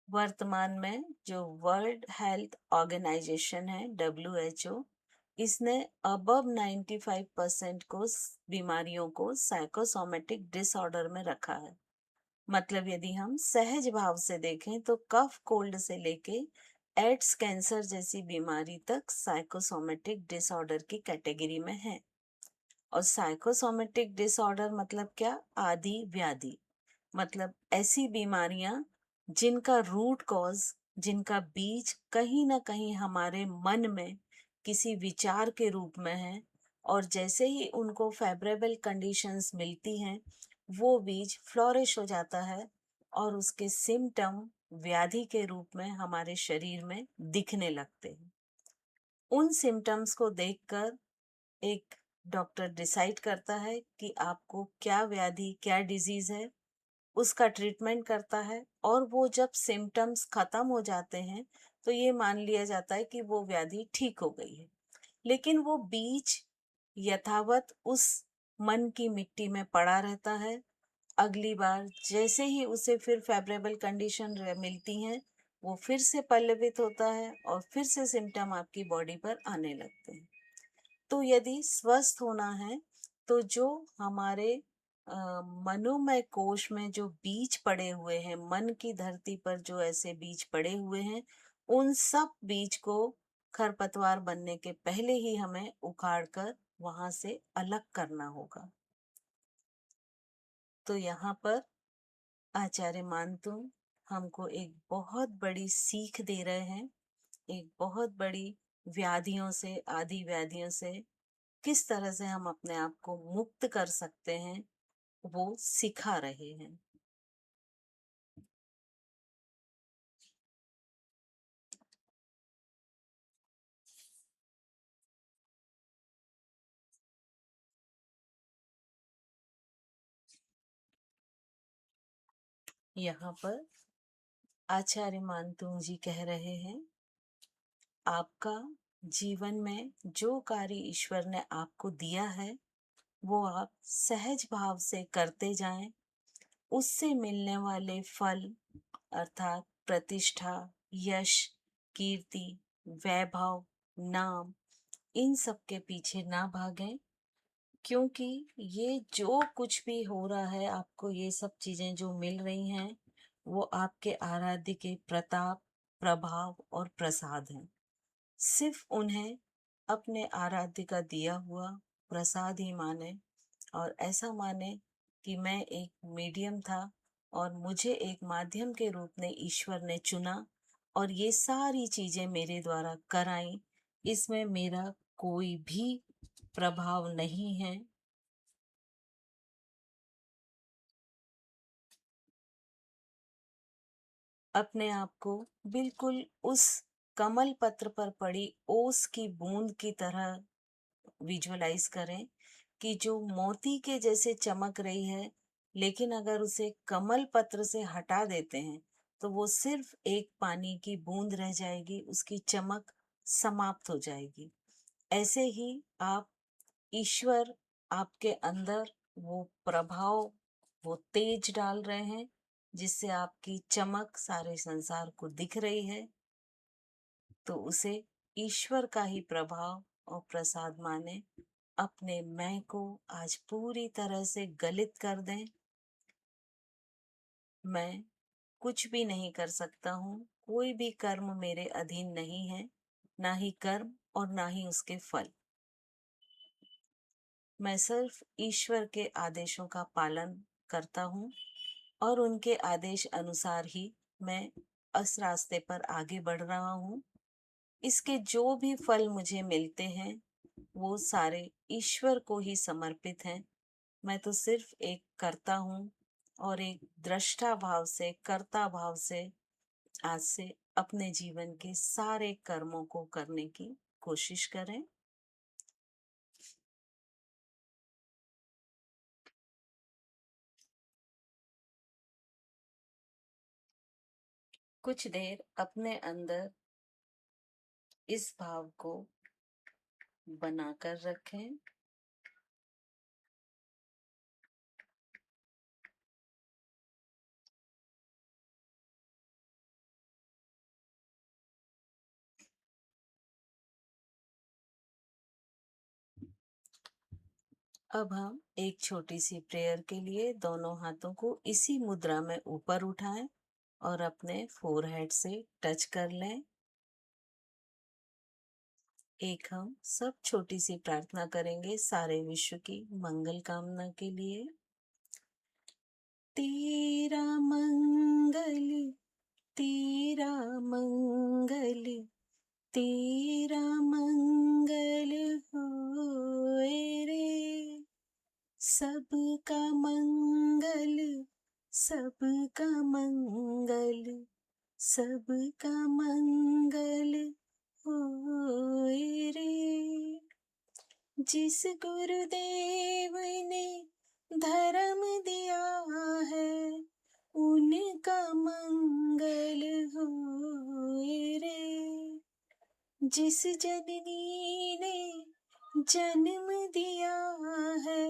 वर्तमान में जो वर्ल्ड हेल्थ ऑर्गेनाइजेशन है, WHO, इसने अबव 95% को बीमारियों को साइकोसोमेटिक डिसऑर्डर में रखा है। मतलब यदि हम सहज भाव से देखें तो कफ कोल्ड से लेके एड्स कैंसर जैसी बीमारी तक साइकोसोमेटिक डिसऑर्डर की कैटेगरी में है। और साइकोसोमेटिक डिसऑर्डर मतलब क्या? आदि व्याधि, मतलब ऐसी बीमारियां जिनका रूट कॉज, जिनका बीज कहीं ना कहीं हमारे मन में किसी विचार के रूप में है, और जैसे ही उनको फेवरेबल कंडीशंस मिलती हैं वो बीज फ्लोरिश हो जाता है और उसके सिम्टम व्याधि के रूप में हमारे शरीर में दिखने लगते हैं। उन सिम्टम्स को देखकर एक डॉक्टर डिसाइड करता है कि आपको क्या व्याधि, क्या डिजीज है, उसका ट्रीटमेंट करता है। और वो जब सिम्टम्स खत्म हो जाते हैं तो ये मान लिया जाता है कि वो व्याधि ठीक हो गई है। लेकिन वो बीज यथावत उस मन की मिट्टी में पड़ा रहता है। अगली बार जैसे ही उसे फिर फेवरेबल कंडीशन मिलती हैं वो फिर से पल्लवित होता है और फिर से सिम्टम आपकी बॉडी पर आने लगते हैं। तो यदि स्वस्थ होना है तो जो हमारे मनोमय कोश में जो बीज पड़े हुए हैं, मन की धरती पर जो ऐसे बीज पड़े हुए हैं, उन सब बीज को खरपतवार बनने के पहले ही हमें उखाड़ कर वहां से अलग करना होगा। तो यहाँ पर आचार्य मानतुंग हमको एक बहुत बड़ी सीख दे रहे हैं, एक बहुत बड़ी व्याधियों से, आदि व्याधियों से किस तरह से हम अपने आप को मुक्त कर सकते हैं वो सिखा रहे हैं। यहाँ पर आचार्य मानतुंग जी कह रहे हैं, आपका जीवन में जो कार्य ईश्वर ने आपको दिया है वो आप सहज भाव से करते जाएं। उससे मिलने वाले फल अर्थात प्रतिष्ठा, यश, कीर्ति, वैभव, नाम, इन सब के पीछे ना भागें। क्योंकि ये जो कुछ भी हो रहा है, आपको ये सब चीजें जो मिल रही हैं वो आपके आराध्य के प्रताप, प्रभाव और प्रसाद हैं। सिर्फ उन्हें अपने आराध्य का दिया हुआ प्रसाद ही माने, और ऐसा माने कि मैं एक मीडियम था और मुझे एक माध्यम के रूप में ईश्वर ने चुना और ये सारी चीजें मेरे द्वारा कराई। इसमें मेरा कोई भी प्रभाव नहीं है। अपने आप को बिल्कुल उस कमल पत्र पर पड़ी ओस की बूंद की तरह विजुअलाइज करें कि जो मोती के जैसे चमक रही है, लेकिन अगर उसे कमल पत्र से हटा देते हैं तो वो सिर्फ एक पानी की बूंद रह जाएगी, उसकी चमक समाप्त हो जाएगी। ऐसे ही आप ईश्वर आपके अंदर वो प्रभाव, वो तेज डाल रहे हैं जिससे आपकी चमक सारे संसार को दिख रही है। तो उसे ईश्वर का ही प्रभाव और प्रसाद माने। अपने मैं को आज पूरी तरह से गलित कर दें। मैं कुछ भी नहीं कर सकता हूँ, कोई भी कर्म मेरे अधीन नहीं है, ना ही कर्म और ना ही उसके फल। मैं सिर्फ ईश्वर के आदेशों का पालन करता हूँ और उनके आदेश अनुसार ही मैं इस रास्ते पर आगे बढ़ रहा हूँ। इसके जो भी फल मुझे मिलते हैं वो सारे ईश्वर को ही समर्पित हैं। मैं तो सिर्फ एक करता हूँ और एक दृष्टा भाव से, कर्ता भाव से आज से अपने जीवन के सारे कर्मों को करने की कोशिश करें। कुछ देर अपने अंदर इस भाव को बनाकर रखें। अब हम एक छोटी सी प्रेयर के लिए दोनों हाथों को इसी मुद्रा में ऊपर उठाएं और अपने फोरहेड से टच कर लें। एक हम सब छोटी सी प्रार्थना करेंगे सारे विश्व की मंगल कामना के लिए। तेरा मंगल, तेरा मंगल, तेरा मंगल होए रे। सबका मंगल, सबका मंगल, सबका मंगल होए रे। जिस गुरुदेव ने धर्म दिया है उनका मंगल होए रे। जिस जननी ने जन्म दिया है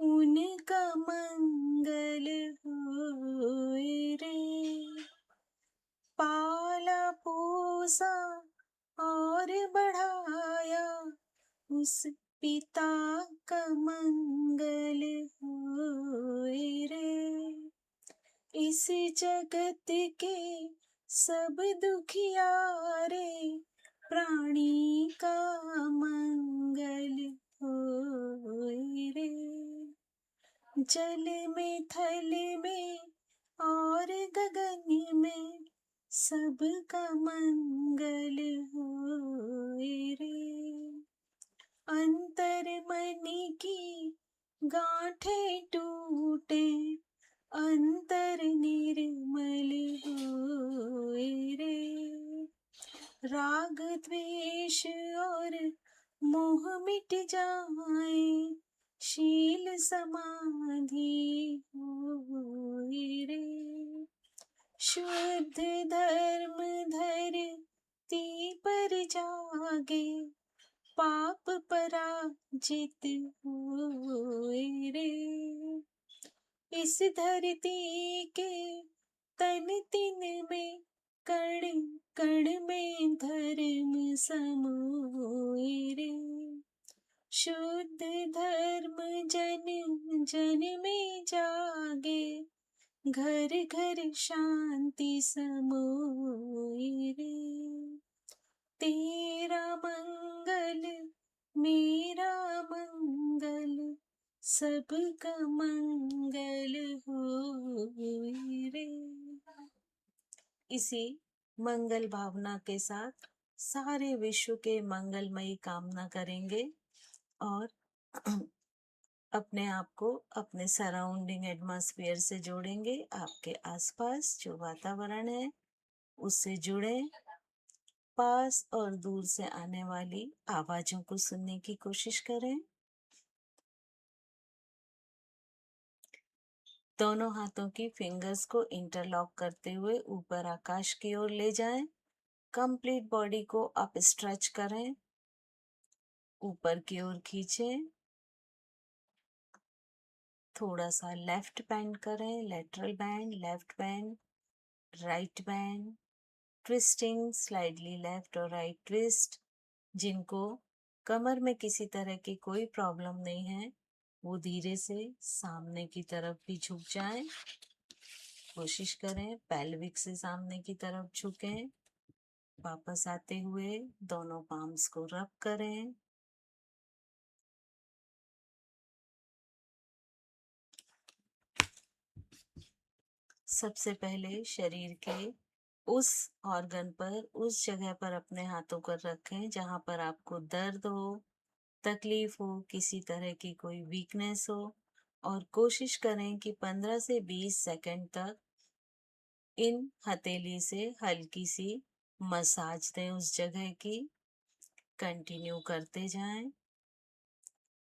उनका मंगल होए रे। पाला पोसा और बढ़ाया उस पिता का मंगल होए रे। इस जगत के सब दुखियारे प्राणी का मंगल होए रे। जल में, थल में और गगन में सबका मंगल होए रे। अंतर मन की गांठें टूटे, अंतर निर्मल होए रे। राग द्वेष और मोह मिट जाए, शील समाधि होए रे। शुद्ध धर्म धरती पर जागे, पाप पराजित होए रे। इस धरती के तन तिन में, कण कण में धर्म समोए रे। शुद्ध धर्म जन जन में जागे, घर घर शांति समोए रे। तेरा मंगल मेरा मंगल, सबका मंगल होए रे। इसी मंगल भावना के साथ सारे विश्व के मंगलमयी कामना करेंगे और अपने आप को अपने सराउंडिंग एटमॉस्फेयर से जोड़ेंगे। आपके आसपास जो वातावरण है उससे जुड़े, पास और दूर से आने वाली आवाजों को सुनने की कोशिश करें। दोनों हाथों की फिंगर्स को इंटरलॉक करते हुए ऊपर आकाश की ओर ले जाएं। कंप्लीट बॉडी को अप स्ट्रेच करें, ऊपर की ओर खींचें। थोड़ा सा लेफ्ट बेंड करें, lateral bend, left bend, right bend, twisting slightly left और राइट ट्विस्ट। जिनको कमर में किसी तरह की कोई प्रॉब्लम नहीं है वो धीरे से सामने की तरफ भी झुक जाएं। कोशिश करें पेल्विक से सामने की तरफ झुकें। वापस आते हुए दोनों पाम्स को रब करें। सबसे पहले शरीर के उस ऑर्गन पर, उस जगह पर अपने हाथों को रखें जहां पर आपको दर्द हो, तकलीफ हो, किसी तरह की कोई वीकनेस हो, और कोशिश करें कि 15 से 20 सेकंड तक इन हथेली से हल्की सी मसाज दें उस जगह की। कंटिन्यू करते जाएं।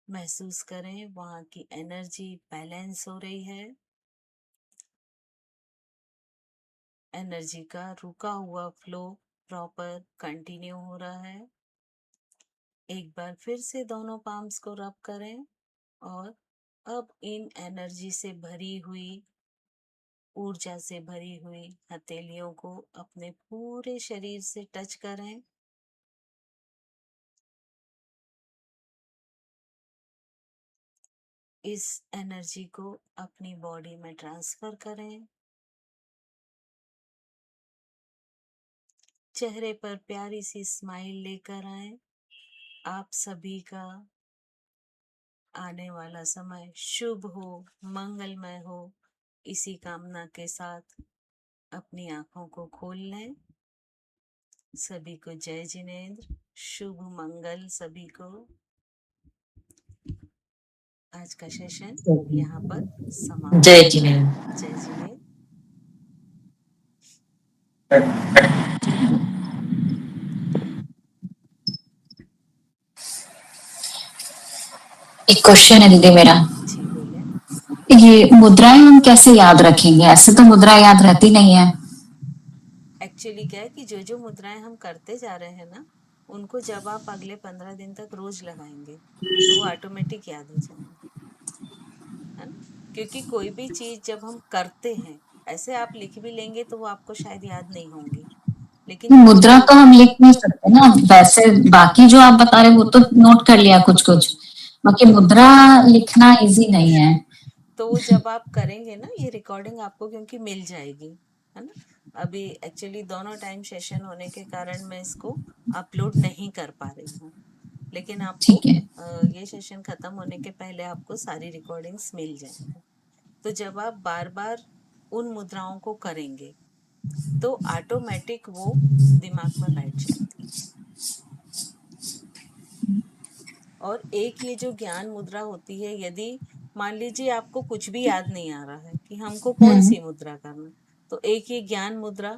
महसूस करें वहां की एनर्जी बैलेंस हो रही है। एनर्जी का रुका हुआ फ्लो प्रॉपर कंटिन्यू हो रहा है। एक बार फिर से दोनों पाम्स को रब करें और अब इन एनर्जी से भरी हुई, ऊर्जा से भरी हुई हथेलियों को अपने पूरे शरीर से टच करें। इस एनर्जी को अपनी बॉडी में ट्रांसफर करें। चेहरे पर प्यारी सी स्माइल लेकर आए। आप सभी का आने वाला समय शुभ हो, मंगलमय हो, इसी कामना के साथ अपनी आंखों को खोल लें। सभी को जय जिनेंद्र, शुभ मंगल सभी को। आज का सेशन यहाँ पर समाप्त जय होता है। जिनेन्द्र। जय जिनेंद्र। एक क्वेश्चन है दीदी मेरा। जी बोले। ये मुद्राएं हम कैसे याद रखेंगे? ऐसे तो मुद्रा याद रहती नहीं है। एक्चुअली क्या है कि जो जो मुद्राएं हम करते जा रहे हैं ना, उनको जब आप अगले 15 दिन तक रोज लगाएंगे तो वो ऑटोमेटिक याद हो जाएंगे, है ना। क्योंकि कोई भी चीज जब हम करते हैं, ऐसे आप लिख भी लेंगे तो वो आपको शायद याद नहीं होंगी, लेकिन जब मुद्रा हम तो हम लिख नहीं सकते ना वैसे। बाकी जो आप बता रहे वो तो नोट कर लिया कुछ कुछ, बाकी मुद्रा लिखना इजी नहीं है। तो वो जब आप करेंगे ना, ये रिकॉर्डिंग आपको क्योंकि मिल जाएगी, है ना। अभी एक्चुअली दोनों टाइम सेशन होने के कारण मैं इसको अपलोड नहीं कर पा रही हूँ, लेकिन आपको ठीक है। ये सेशन खत्म होने के पहले आपको सारी रिकॉर्डिंग्स मिल जाएंगी। तो जब आप बार बार उन मुद्राओं को करेंगे तो ऑटोमेटिक वो दिमाग में बैठ जाती है। और एक ये जो ज्ञान मुद्रा होती है, यदि मान लीजिए आपको कुछ भी याद नहीं आ रहा है कि हमको कौन हम्म। सी मुद्रा करना, तो एक ये ज्ञान मुद्रा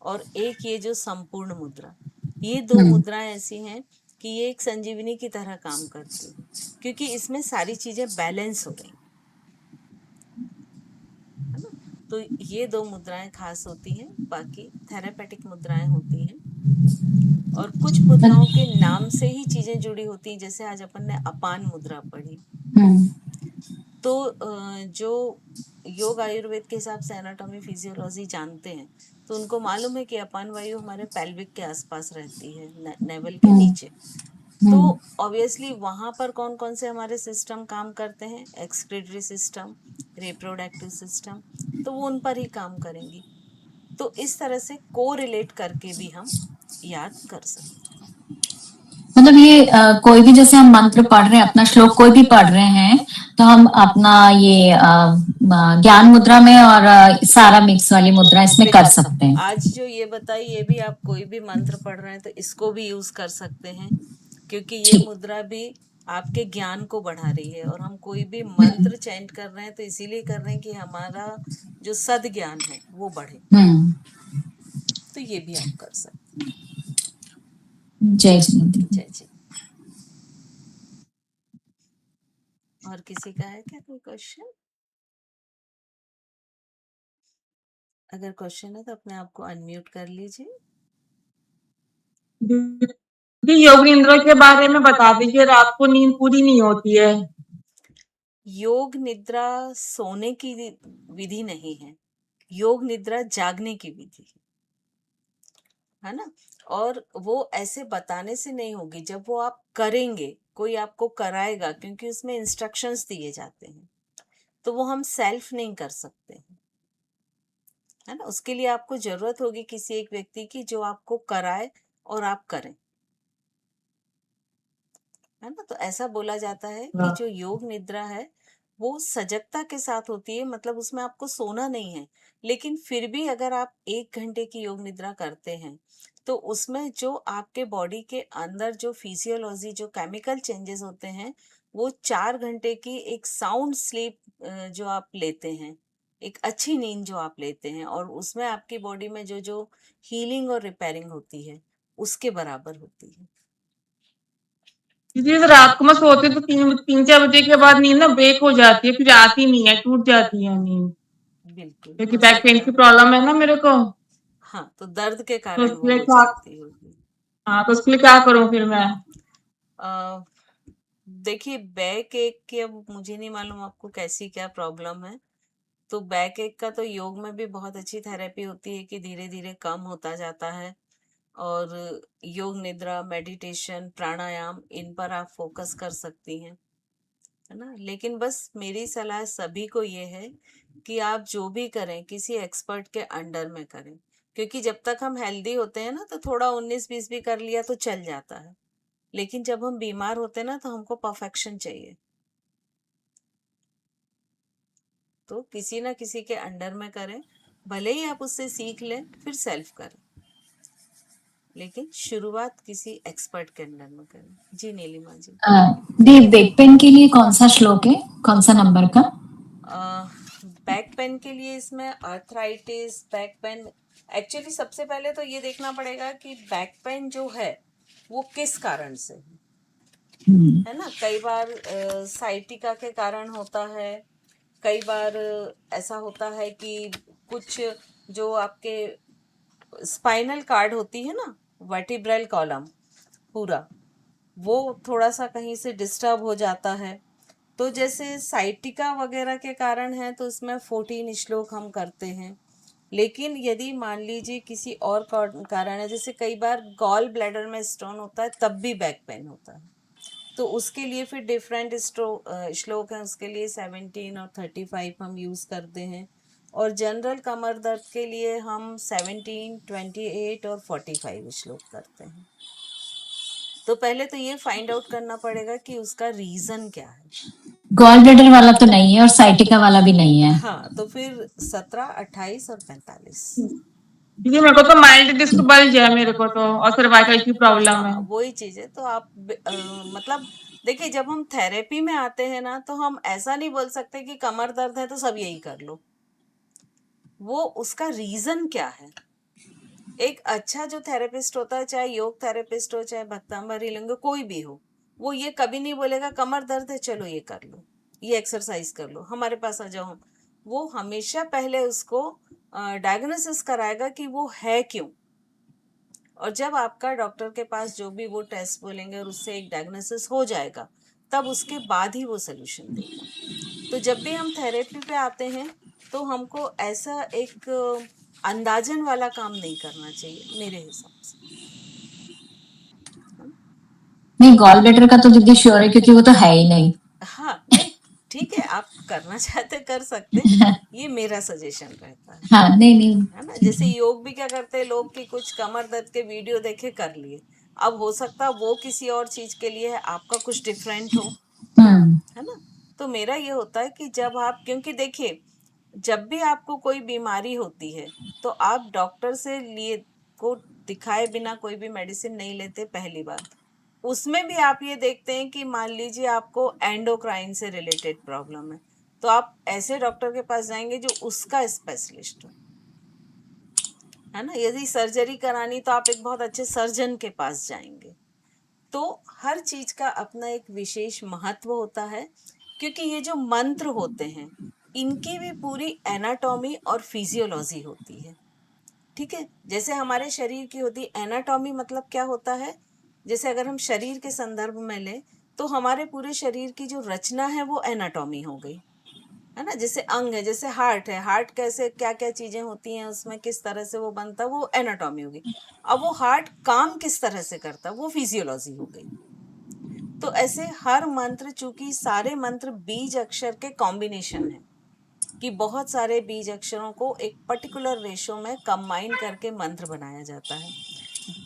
और एक ये जो संपूर्ण मुद्रा, ये दो हम्म। मुद्राएं ऐसी हैं कि ये एक संजीवनी की तरह काम करती है, क्योंकि इसमें सारी चीजें बैलेंस हो रही, है ना। तो ये दो मुद्राएं खास होती हैं, बाकी थेरापेटिक मुद्राएं होती हैं। और कुछ मुद्राओं के नाम से ही चीजें जुड़ी होती हैं, जैसे आज अपन ने अपान मुद्रा पढ़ी। हम्म। तो जो योग आयुर्वेद के हिसाब से एनाटॉमी फिजियोलॉजी जानते हैं, तो उनको मालूम है कि अपान वायु हमारे पेल्विक के आसपास रहती है, नेवल के हम्म। नीचे। तो हम्म। ऑब्वियसली वहां पर कौन कौन से हमारे सिस्टम काम करते हैं? एक्सक्रीटरी सिस्टम, रिप्रोडक्टिव सिस्टम, तो वो उन पर ही काम करेंगी। तो इस तरह से को रिलेट करके भी हम याद कर सकते हैं। मतलब ये कोई भी जैसे हम मंत्र पढ़ रहे हैं, अपना श्लोक कोई भी पढ़ रहे हैं, तो हम अपना ये ज्ञान मुद्रा में और सारा मिक्स वाली मुद्रा इसमें कर बिल्कुल। सकते हैं। आज जो ये बताई, ये भी आप कोई भी मंत्र पढ़ रहे हैं तो इसको भी यूज कर सकते हैं, क्योंकि ये ठीक। मुद्रा भी आपके ज्ञान को बढ़ा रही है। और हम कोई भी हम्म। मंत्र चैंट कर रहे हैं तो इसीलिए कर रहे हैं कि हमारा जो सद ज्ञान है वो बढ़े। हम्म। तो ये भी आप कर सकते जय श्री हैं। दीदी। जय जी। और किसी का है क्या कोई क्वेश्चन? अगर क्वेश्चन है तो अपने आप को अनम्यूट कर लीजिए। जी, योग निद्रा के बारे में बता दीजिए, रात को नींद पूरी नहीं होती है। योग निद्रा सोने की विधि नहीं है, योग निद्रा जागने की विधि है ना। और वो ऐसे बताने से नहीं होगी, जब वो आप करेंगे, कोई आपको कराएगा, क्योंकि उसमें इंस्ट्रक्शंस दिए जाते हैं, तो वो हम सेल्फ नहीं कर सकते हैं, है ना। उसके लिए आपको जरूरत होगी किसी एक व्यक्ति की जो आपको कराए और आप करें, है ना। तो ऐसा बोला जाता है कि जो योग निद्रा है वो सजगता के साथ होती है, मतलब उसमें आपको सोना नहीं है, लेकिन फिर भी अगर आप 1 घंटे की योग निद्रा करते हैं तो उसमें जो आपके बॉडी के अंदर जो फिजियोलॉजी, जो केमिकल चेंजेस होते हैं, वो 4 घंटे की एक साउंड स्लीप जो आप लेते हैं, एक अच्छी नींद जो आप लेते हैं, और उसमें आपकी बॉडी में जो जो हीलिंग और रिपेयरिंग होती है उसके बराबर होती है। दीदी, रात को मैं सोती हूँ तो 3-4 बजे के बाद नींद ना ब्रेक हो जाती है, फिर आती नहीं है, टूट जाती है नींद, बिल्कुल क्योंकि हो बैक पेन सकता की है। प्रॉब्लम है ना मेरे को। हाँ, तो दर्द के तो कारण उसके वो लिए हो क्या? जाती होगी। हाँ, तो उसके लिए क्या करूँ फिर मैं? अ, देखिए, बैक एक की अब मुझे नहीं मालूम आपको कैसी क्या प्रॉब्लम है। तो बैक एक का तो योग में भी बहुत अच्छी थेरेपी होती है कि धीरे धीरे कम होता जाता है, और योग निद्रा, मेडिटेशन, प्राणायाम, इन पर आप फोकस कर सकती हैं, है ना। लेकिन बस मेरी सलाह सभी को ये है कि आप जो भी करें किसी एक्सपर्ट के अंडर में करें, क्योंकि जब तक हम हेल्दी होते हैं ना तो थोड़ा 19-20 भी कर लिया तो चल जाता है, लेकिन जब हम बीमार होते हैं ना तो हमको परफेक्शन चाहिए। तो किसी ना किसी के अंडर में करें, भले ही आप उससे सीख लें फिर सेल्फ करें, लेकिन शुरुआत किसी एक्सपर्ट के अंडर में करें। जी नीलिमा जी। दी बैक पेन के लिए कौन सा श्लोक है, कौन सा नंबर का? बैक पेन के लिए इसमें आर्थराइटिस, बैक पेन, एक्चुअली सबसे पहले तो ये देखना पड़ेगा कि बैक पेन जो है वो किस कारण से है ना। कई बार साइटिका के कारण होता है, कई बार ऐसा होता है कि कुछ जो आपके स्पाइनल कार्ड होती है ना, वर्टिब्रल कॉलम पूरा, वो थोड़ा सा कहीं से डिस्टर्ब हो जाता है। तो जैसे साइटिका वगैरह के कारण है तो उसमें 14 श्लोक हम करते हैं। लेकिन यदि मान लीजिए किसी और कारण है, जैसे कई बार गॉल ब्लैडर में स्टोन होता है तब भी बैक पेन होता है, तो उसके लिए फिर डिफरेंट श्लोक हैं, उसके लिए 17 और 35 हम यूज़ करते हैं। और जनरल कमर दर्द के लिए हम 17, 28 और 45 श्लोक करते हैं। तो पहले तो ये फाइंड आउट करना पड़ेगा कि उसका रीजन क्या है। गॉल ब्लैडर वाला तो नहीं है और साइटिका वाला भी नहीं है। हाँ, तो फिर 17, 28 और 45। दीदी, मेरे को तो माइल्ड डिस्क बल्ज है मेरे को तो, और सर्वाइकल की प्रॉब्लम है। हाँ, वही चीज है। तो आप मतलब देखिए, जब हम थेरेपी में आते हैं ना तो हम ऐसा नहीं बोल सकते कि कमर दर्द है तो सब यही कर लो। वो उसका रीजन क्या है। एक अच्छा जो थेरेपिस्ट होता है, चाहे योग थेरेपिस्ट हो, चाहे भक्तांबर हिलंग, कोई भी हो, वो ये कभी नहीं बोलेगा कमर दर्द है चलो ये कर लो, ये एक्सरसाइज कर लो, हमारे पास आ जाओ। वो हमेशा पहले उसको डायग्नोसिस कराएगा कि वो है क्यों, और जब आपका डॉक्टर के पास जो भी वो टेस्ट बोलेंगे और उससे एक डायग्नोसिस हो जाएगा, तब उसके बाद ही वो सोल्यूशन देगा। तो जब भी हम थेरेपी पे आते हैं तो हमको ऐसा एक अंदाजन वाला काम नहीं करना चाहिए मेरे हिसाब से। नहीं, गॉल ब्लैडर का तो दीदी श्योर है क्योंकि वो तो है ही नहीं। हाँ, नहीं, ठीक है, आप करना चाहते कर सकते, ये मेरा सजेशन रहता है। हाँ, नहीं नहीं, है ना, ठीक जैसे है। योग भी क्या करते हैं लोग कि कुछ कमर दर्द के वीडियो देखे कर लिए। अब हो सकता है वो किसी और चीज के लिए है, आपका कुछ डिफरेंट हो, हम्म। है ना। तो मेरा ये होता है कि जब आप, क्योंकि देखिए, जब भी आपको कोई बीमारी होती है तो आप डॉक्टर से लिए को दिखाए बिना कोई भी मेडिसिन नहीं लेते, पहली बात। उसमें भी आप ये देखते हैं कि मान लीजिए आपको एंडोक्राइन से रिलेटेड प्रॉब्लम है, तो आप ऐसे डॉक्टर के पास जाएंगे जो उसका स्पेशलिस्ट हो, है ना। यदि सर्जरी करानी तो आप एक बहुत अच्छे सर्जन के पास जाएंगे। तो हर चीज का अपना एक विशेष महत्व होता है, क्योंकि ये जो मंत्र होते हैं इनकी भी पूरी एनाटॉमी और फिजियोलॉजी होती है, ठीक है। जैसे हमारे शरीर की होती है एनाटॉमी, मतलब क्या होता है, जैसे अगर हम शरीर के संदर्भ में लें तो हमारे पूरे शरीर की जो रचना है वो एनाटॉमी हो गई, है ना। जैसे अंग है, जैसे हार्ट है, हार्ट कैसे क्या क्या चीजें होती हैं उसमें, किस तरह से वो बनता है, वो एनाटॉमी होगी। अब वो हार्ट काम किस तरह से करता है, वो फिजियोलॉजी हो गई। तो ऐसे हर मंत्र, चूंकि सारे मंत्र बीज अक्षर के कॉम्बिनेशन है, कि बहुत सारे बीज अक्षरों को एक पर्टिकुलर रेशो में कंबाइन करके मंत्र बनाया जाता है।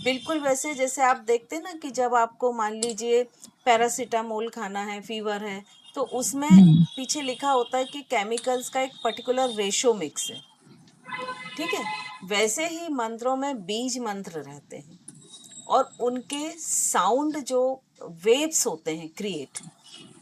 बिल्कुल वैसे जैसे आप देखते हैं ना कि जब आपको मान लीजिए पैरासीटामोल खाना है, फीवर है, तो उसमें पीछे लिखा होता है कि केमिकल्स का एक पर्टिकुलर रेशो मिक्स है, ठीक है। वैसे ही मंत्रों में बीज मंत्र रहते हैं और उनके साउंड जो वेव्स होते हैं क्रिएट,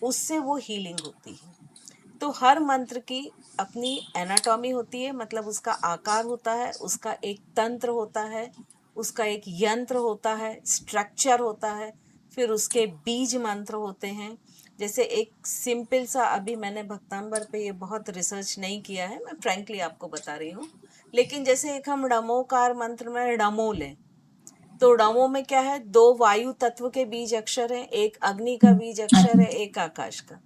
उससे वो हीलिंग होती है। तो हर मंत्र की अपनी एनाटॉमी होती है, मतलब उसका आकार होता है, उसका एक तंत्र होता है, उसका एक यंत्र होता है, स्ट्रक्चर होता है, फिर उसके बीज मंत्र होते हैं। जैसे एक सिंपल सा, अभी मैंने भक्तांबर पे ये बहुत रिसर्च नहीं किया है, मैं फ्रैंकली आपको बता रही हूँ, लेकिन जैसे एक हम डमोकार मंत्र में डमो लें, तो डमो में क्या है, 2 वायु तत्व के बीज अक्षर हैं, एक अग्नि का बीज अक्षर है, एक आकाश का।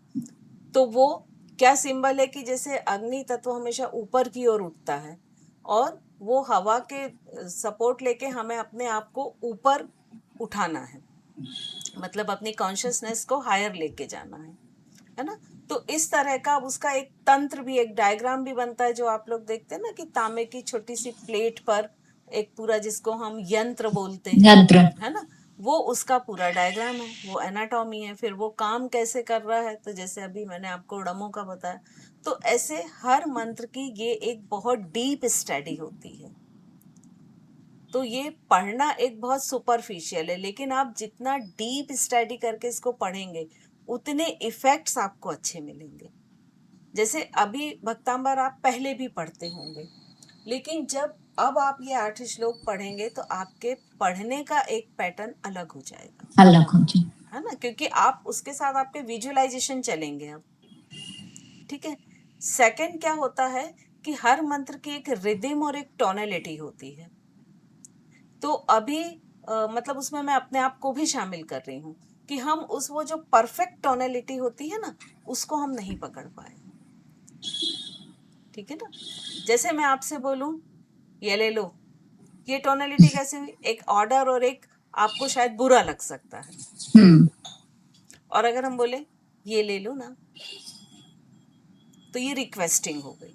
तो वो क्या सिंबल है कि जैसे अग्नि तत्व हमेशा ऊपर की ओर उठता है और वो हवा के सपोर्ट लेके हमें अपने आप को ऊपर उठाना है, मतलब अपनी कॉन्शियसनेस को हायर लेके जाना है ना। तो इस तरह का उसका एक तंत्र भी, एक डायग्राम भी बनता है, जो आप लोग देखते हैं ना कि तांबे की छोटी सी प्लेट पर एक पूरा, जिसको हम यंत्र बोलते हैं, यंत्र। है ना, वो उसका पूरा डायग्राम है, वो एनाटॉमी है। फिर वो काम कैसे कर रहा है, तो जैसे अभी मैंने आपको डमो का बताया, तो ऐसे हर मंत्र की ये एक बहुत डीप स्टडी होती है। तो ये पढ़ना एक बहुत सुपरफिशियल है, लेकिन आप जितना डीप स्टडी करके इसको पढ़ेंगे उतने इफेक्ट्स आपको अच्छे मिलेंगे। जैसे अभी भक्तांबर आप पहले भी पढ़ते होंगे, लेकिन जब अब आप ये 8 श्लोक पढ़ेंगे तो आपके पढ़ने का एक पैटर्न अलग हो जाएगा, अलग हो जी। है ना, क्योंकि आप उसके साथ आपके विजुअलाइजेशन चलेंगे अब, ठीक है। सेकंड क्या होता है कि हर मंत्र की एक रिदम और एक टोनलिटी होती है। तो अभी मतलब उसमें मैं अपने आप को भी शामिल कर रही हूँ कि हम उस, वो जो परफेक्ट टोनलिटी होती है ना, उसको हम नहीं पकड़ पाए, ठीक है ना। जैसे मैं आपसे बोलूं ये ले लो, ये टोनलिटी कैसे हुई, एक ऑर्डर और एक, आपको शायद बुरा लग सकता है। और अगर हम बोले ये ले लो ना, तो ये रिक्वेस्टिंग हो गई।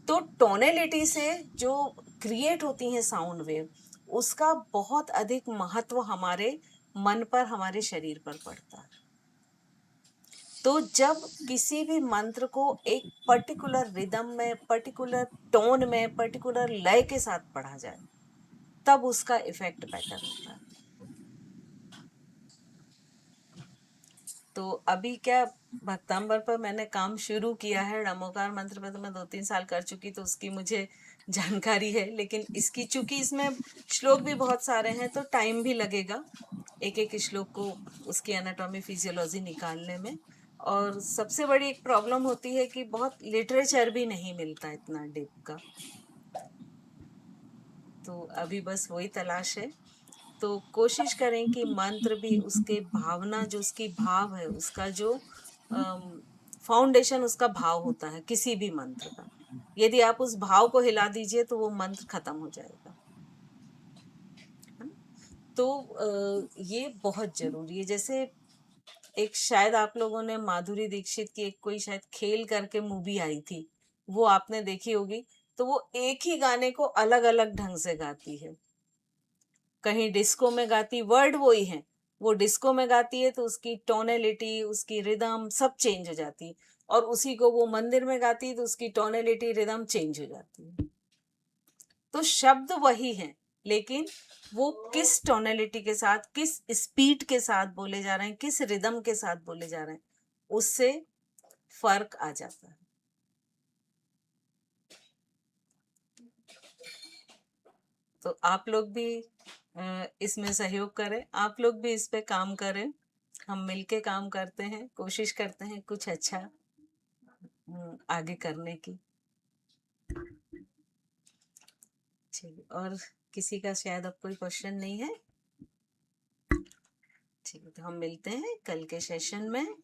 तो टोनलिटी से जो क्रिएट होती हैं साउंड वेव, उसका बहुत अधिक महत्व हमारे मन पर, हमारे शरीर पर पड़ता है। तो जब किसी भी मंत्र को एक पर्टिकुलर रिदम में, पर्टिकुलर टोन में, पर्टिकुलर लय के साथ पढ़ा जाए, तब उसका इफेक्ट बेटर होता है। तो अभी क्या, भक्तांबर पर मैंने काम शुरू किया है, डमोकार मंत्र पर तो मैं 2-3 साल कर चुकी, तो उसकी मुझे जानकारी है, लेकिन इसकी चूंकि इसमें श्लोक भी बहुत सारे हैं तो टाइम भी लगेगा एक एक श्लोक को उसकी एनाटॉमी फिजियोलॉजी निकालने में। और सबसे बड़ी एक प्रॉब्लम होती है कि बहुत लिटरेचर भी नहीं मिलता इतना डीप का, तो अभी बस वही तलाश है। तो कोशिश करें कि मंत्र भी उसके भावना, जो उसकी भाव है, उसका जो फाउंडेशन, उसका भाव होता है किसी भी मंत्र का, यदि आप उस भाव को हिला दीजिए तो वो मंत्र खत्म हो जाएगा, है ना? तो ये बहुत जरूरी है। जैसे एक शायद आप लोगों ने माधुरी दीक्षित की एक कोई शायद खेल करके मूवी आई थी, वो आपने देखी होगी। तो वो एक ही गाने को अलग अलग ढंग से गाती है, कहीं डिस्को में गाती, वर्ड वो ही है, वो डिस्को में गाती है तो उसकी टोनलिटी, उसकी रिदम सब चेंज हो जाती है, और उसी को वो मंदिर में गाती है तो उसकी टोनलिटी, रिदम चेंज हो जाती है। तो शब्द वही है, लेकिन वो किस टोनलिटी के साथ, किस स्पीड के साथ बोले जा रहे हैं, किस रिदम के साथ बोले जा रहे हैं, उससे फर्क आ जाता है। तो आप लोग भी इसमें सहयोग करें, आप लोग भी इस पे काम करें, हम मिलके काम करते हैं, कोशिश करते हैं कुछ अच्छा आगे करने की। ठीक है, और किसी का शायद अब कोई क्वेश्चन नहीं है। ठीक है, तो हम मिलते हैं कल के सेशन में।